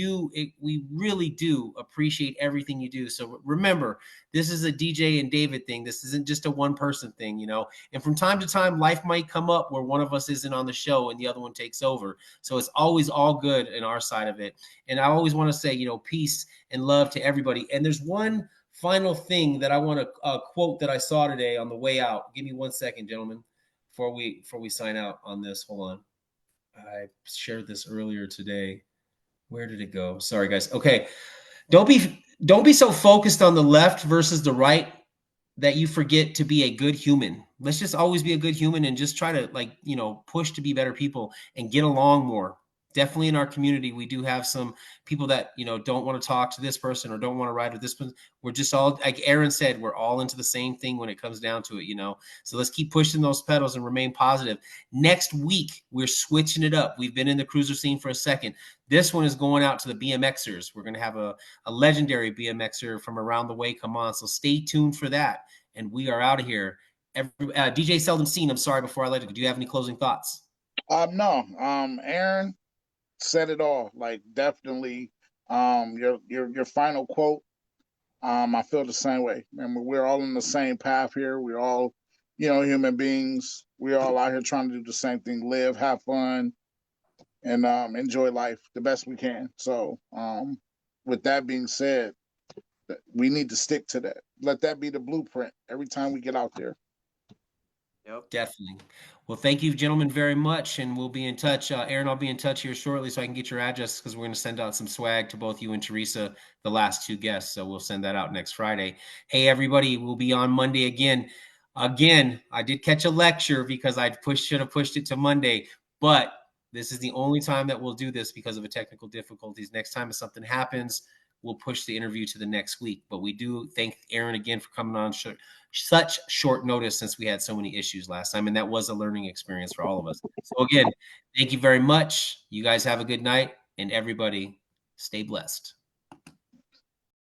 really do appreciate everything you do. So remember, this is a DJ and David thing. This isn't just a one-person thing, you know. And from time to time, life might come up where one of us isn't on the show and the other one takes over. So it's always all good in our side of it. And I always want to say, you know, peace and love to everybody. And there's one final thing that I want to quote that I saw today on the way out. Give me 1 second, gentlemen, before we sign out on this. Hold on. I shared this earlier today. Where did it go? Sorry, guys. Okay. Don't be so focused on the left versus the right that you forget to be a good human. Let's just always be a good human and just try to, like, you know, push to be better people and get along more. Definitely in our community, we do have some people that, you know, don't want to talk to this person or don't want to ride with this person. We're just all, like Aaron said, we're all into the same thing when it comes down to it, you know. So let's keep pushing those pedals and remain positive. Next week, we're switching it up. We've been in the cruiser scene for a second. This one is going out to the BMXers. We're going to have a legendary BMXer from around the way come on. So stay tuned for that. And we are out of here. DJ Seldom Seen, I'm sorry, before I let it go, do you have any closing thoughts? No. Aaron said it all. Like, definitely, your final quote. I feel the same way. Remember, we're all on the same path here. We're all, you know, human beings. We're all out here trying to do the same thing: live, have fun, and enjoy life the best we can. So, with that being said, we need to stick to that. Let that be the blueprint every time we get out there. Yep. Definitely. Well, thank you, gentlemen, very much, and we'll be in touch. Aaron, I'll be in touch here shortly so I can get your address because we're going to send out some swag to both you and Teresa, the last two guests. So we'll send that out next Friday. Hey, everybody, we'll be on Monday again. Again, I did catch a lecture because I should have pushed it to Monday, but this is the only time that we'll do this because of a technical difficulties. Next time if something happens, we'll push the interview to the next week. But we do thank Aaron again for coming on such short notice since we had so many issues last time. And that was a learning experience for all of us. So again, thank you very much. You guys have a good night, and everybody stay blessed.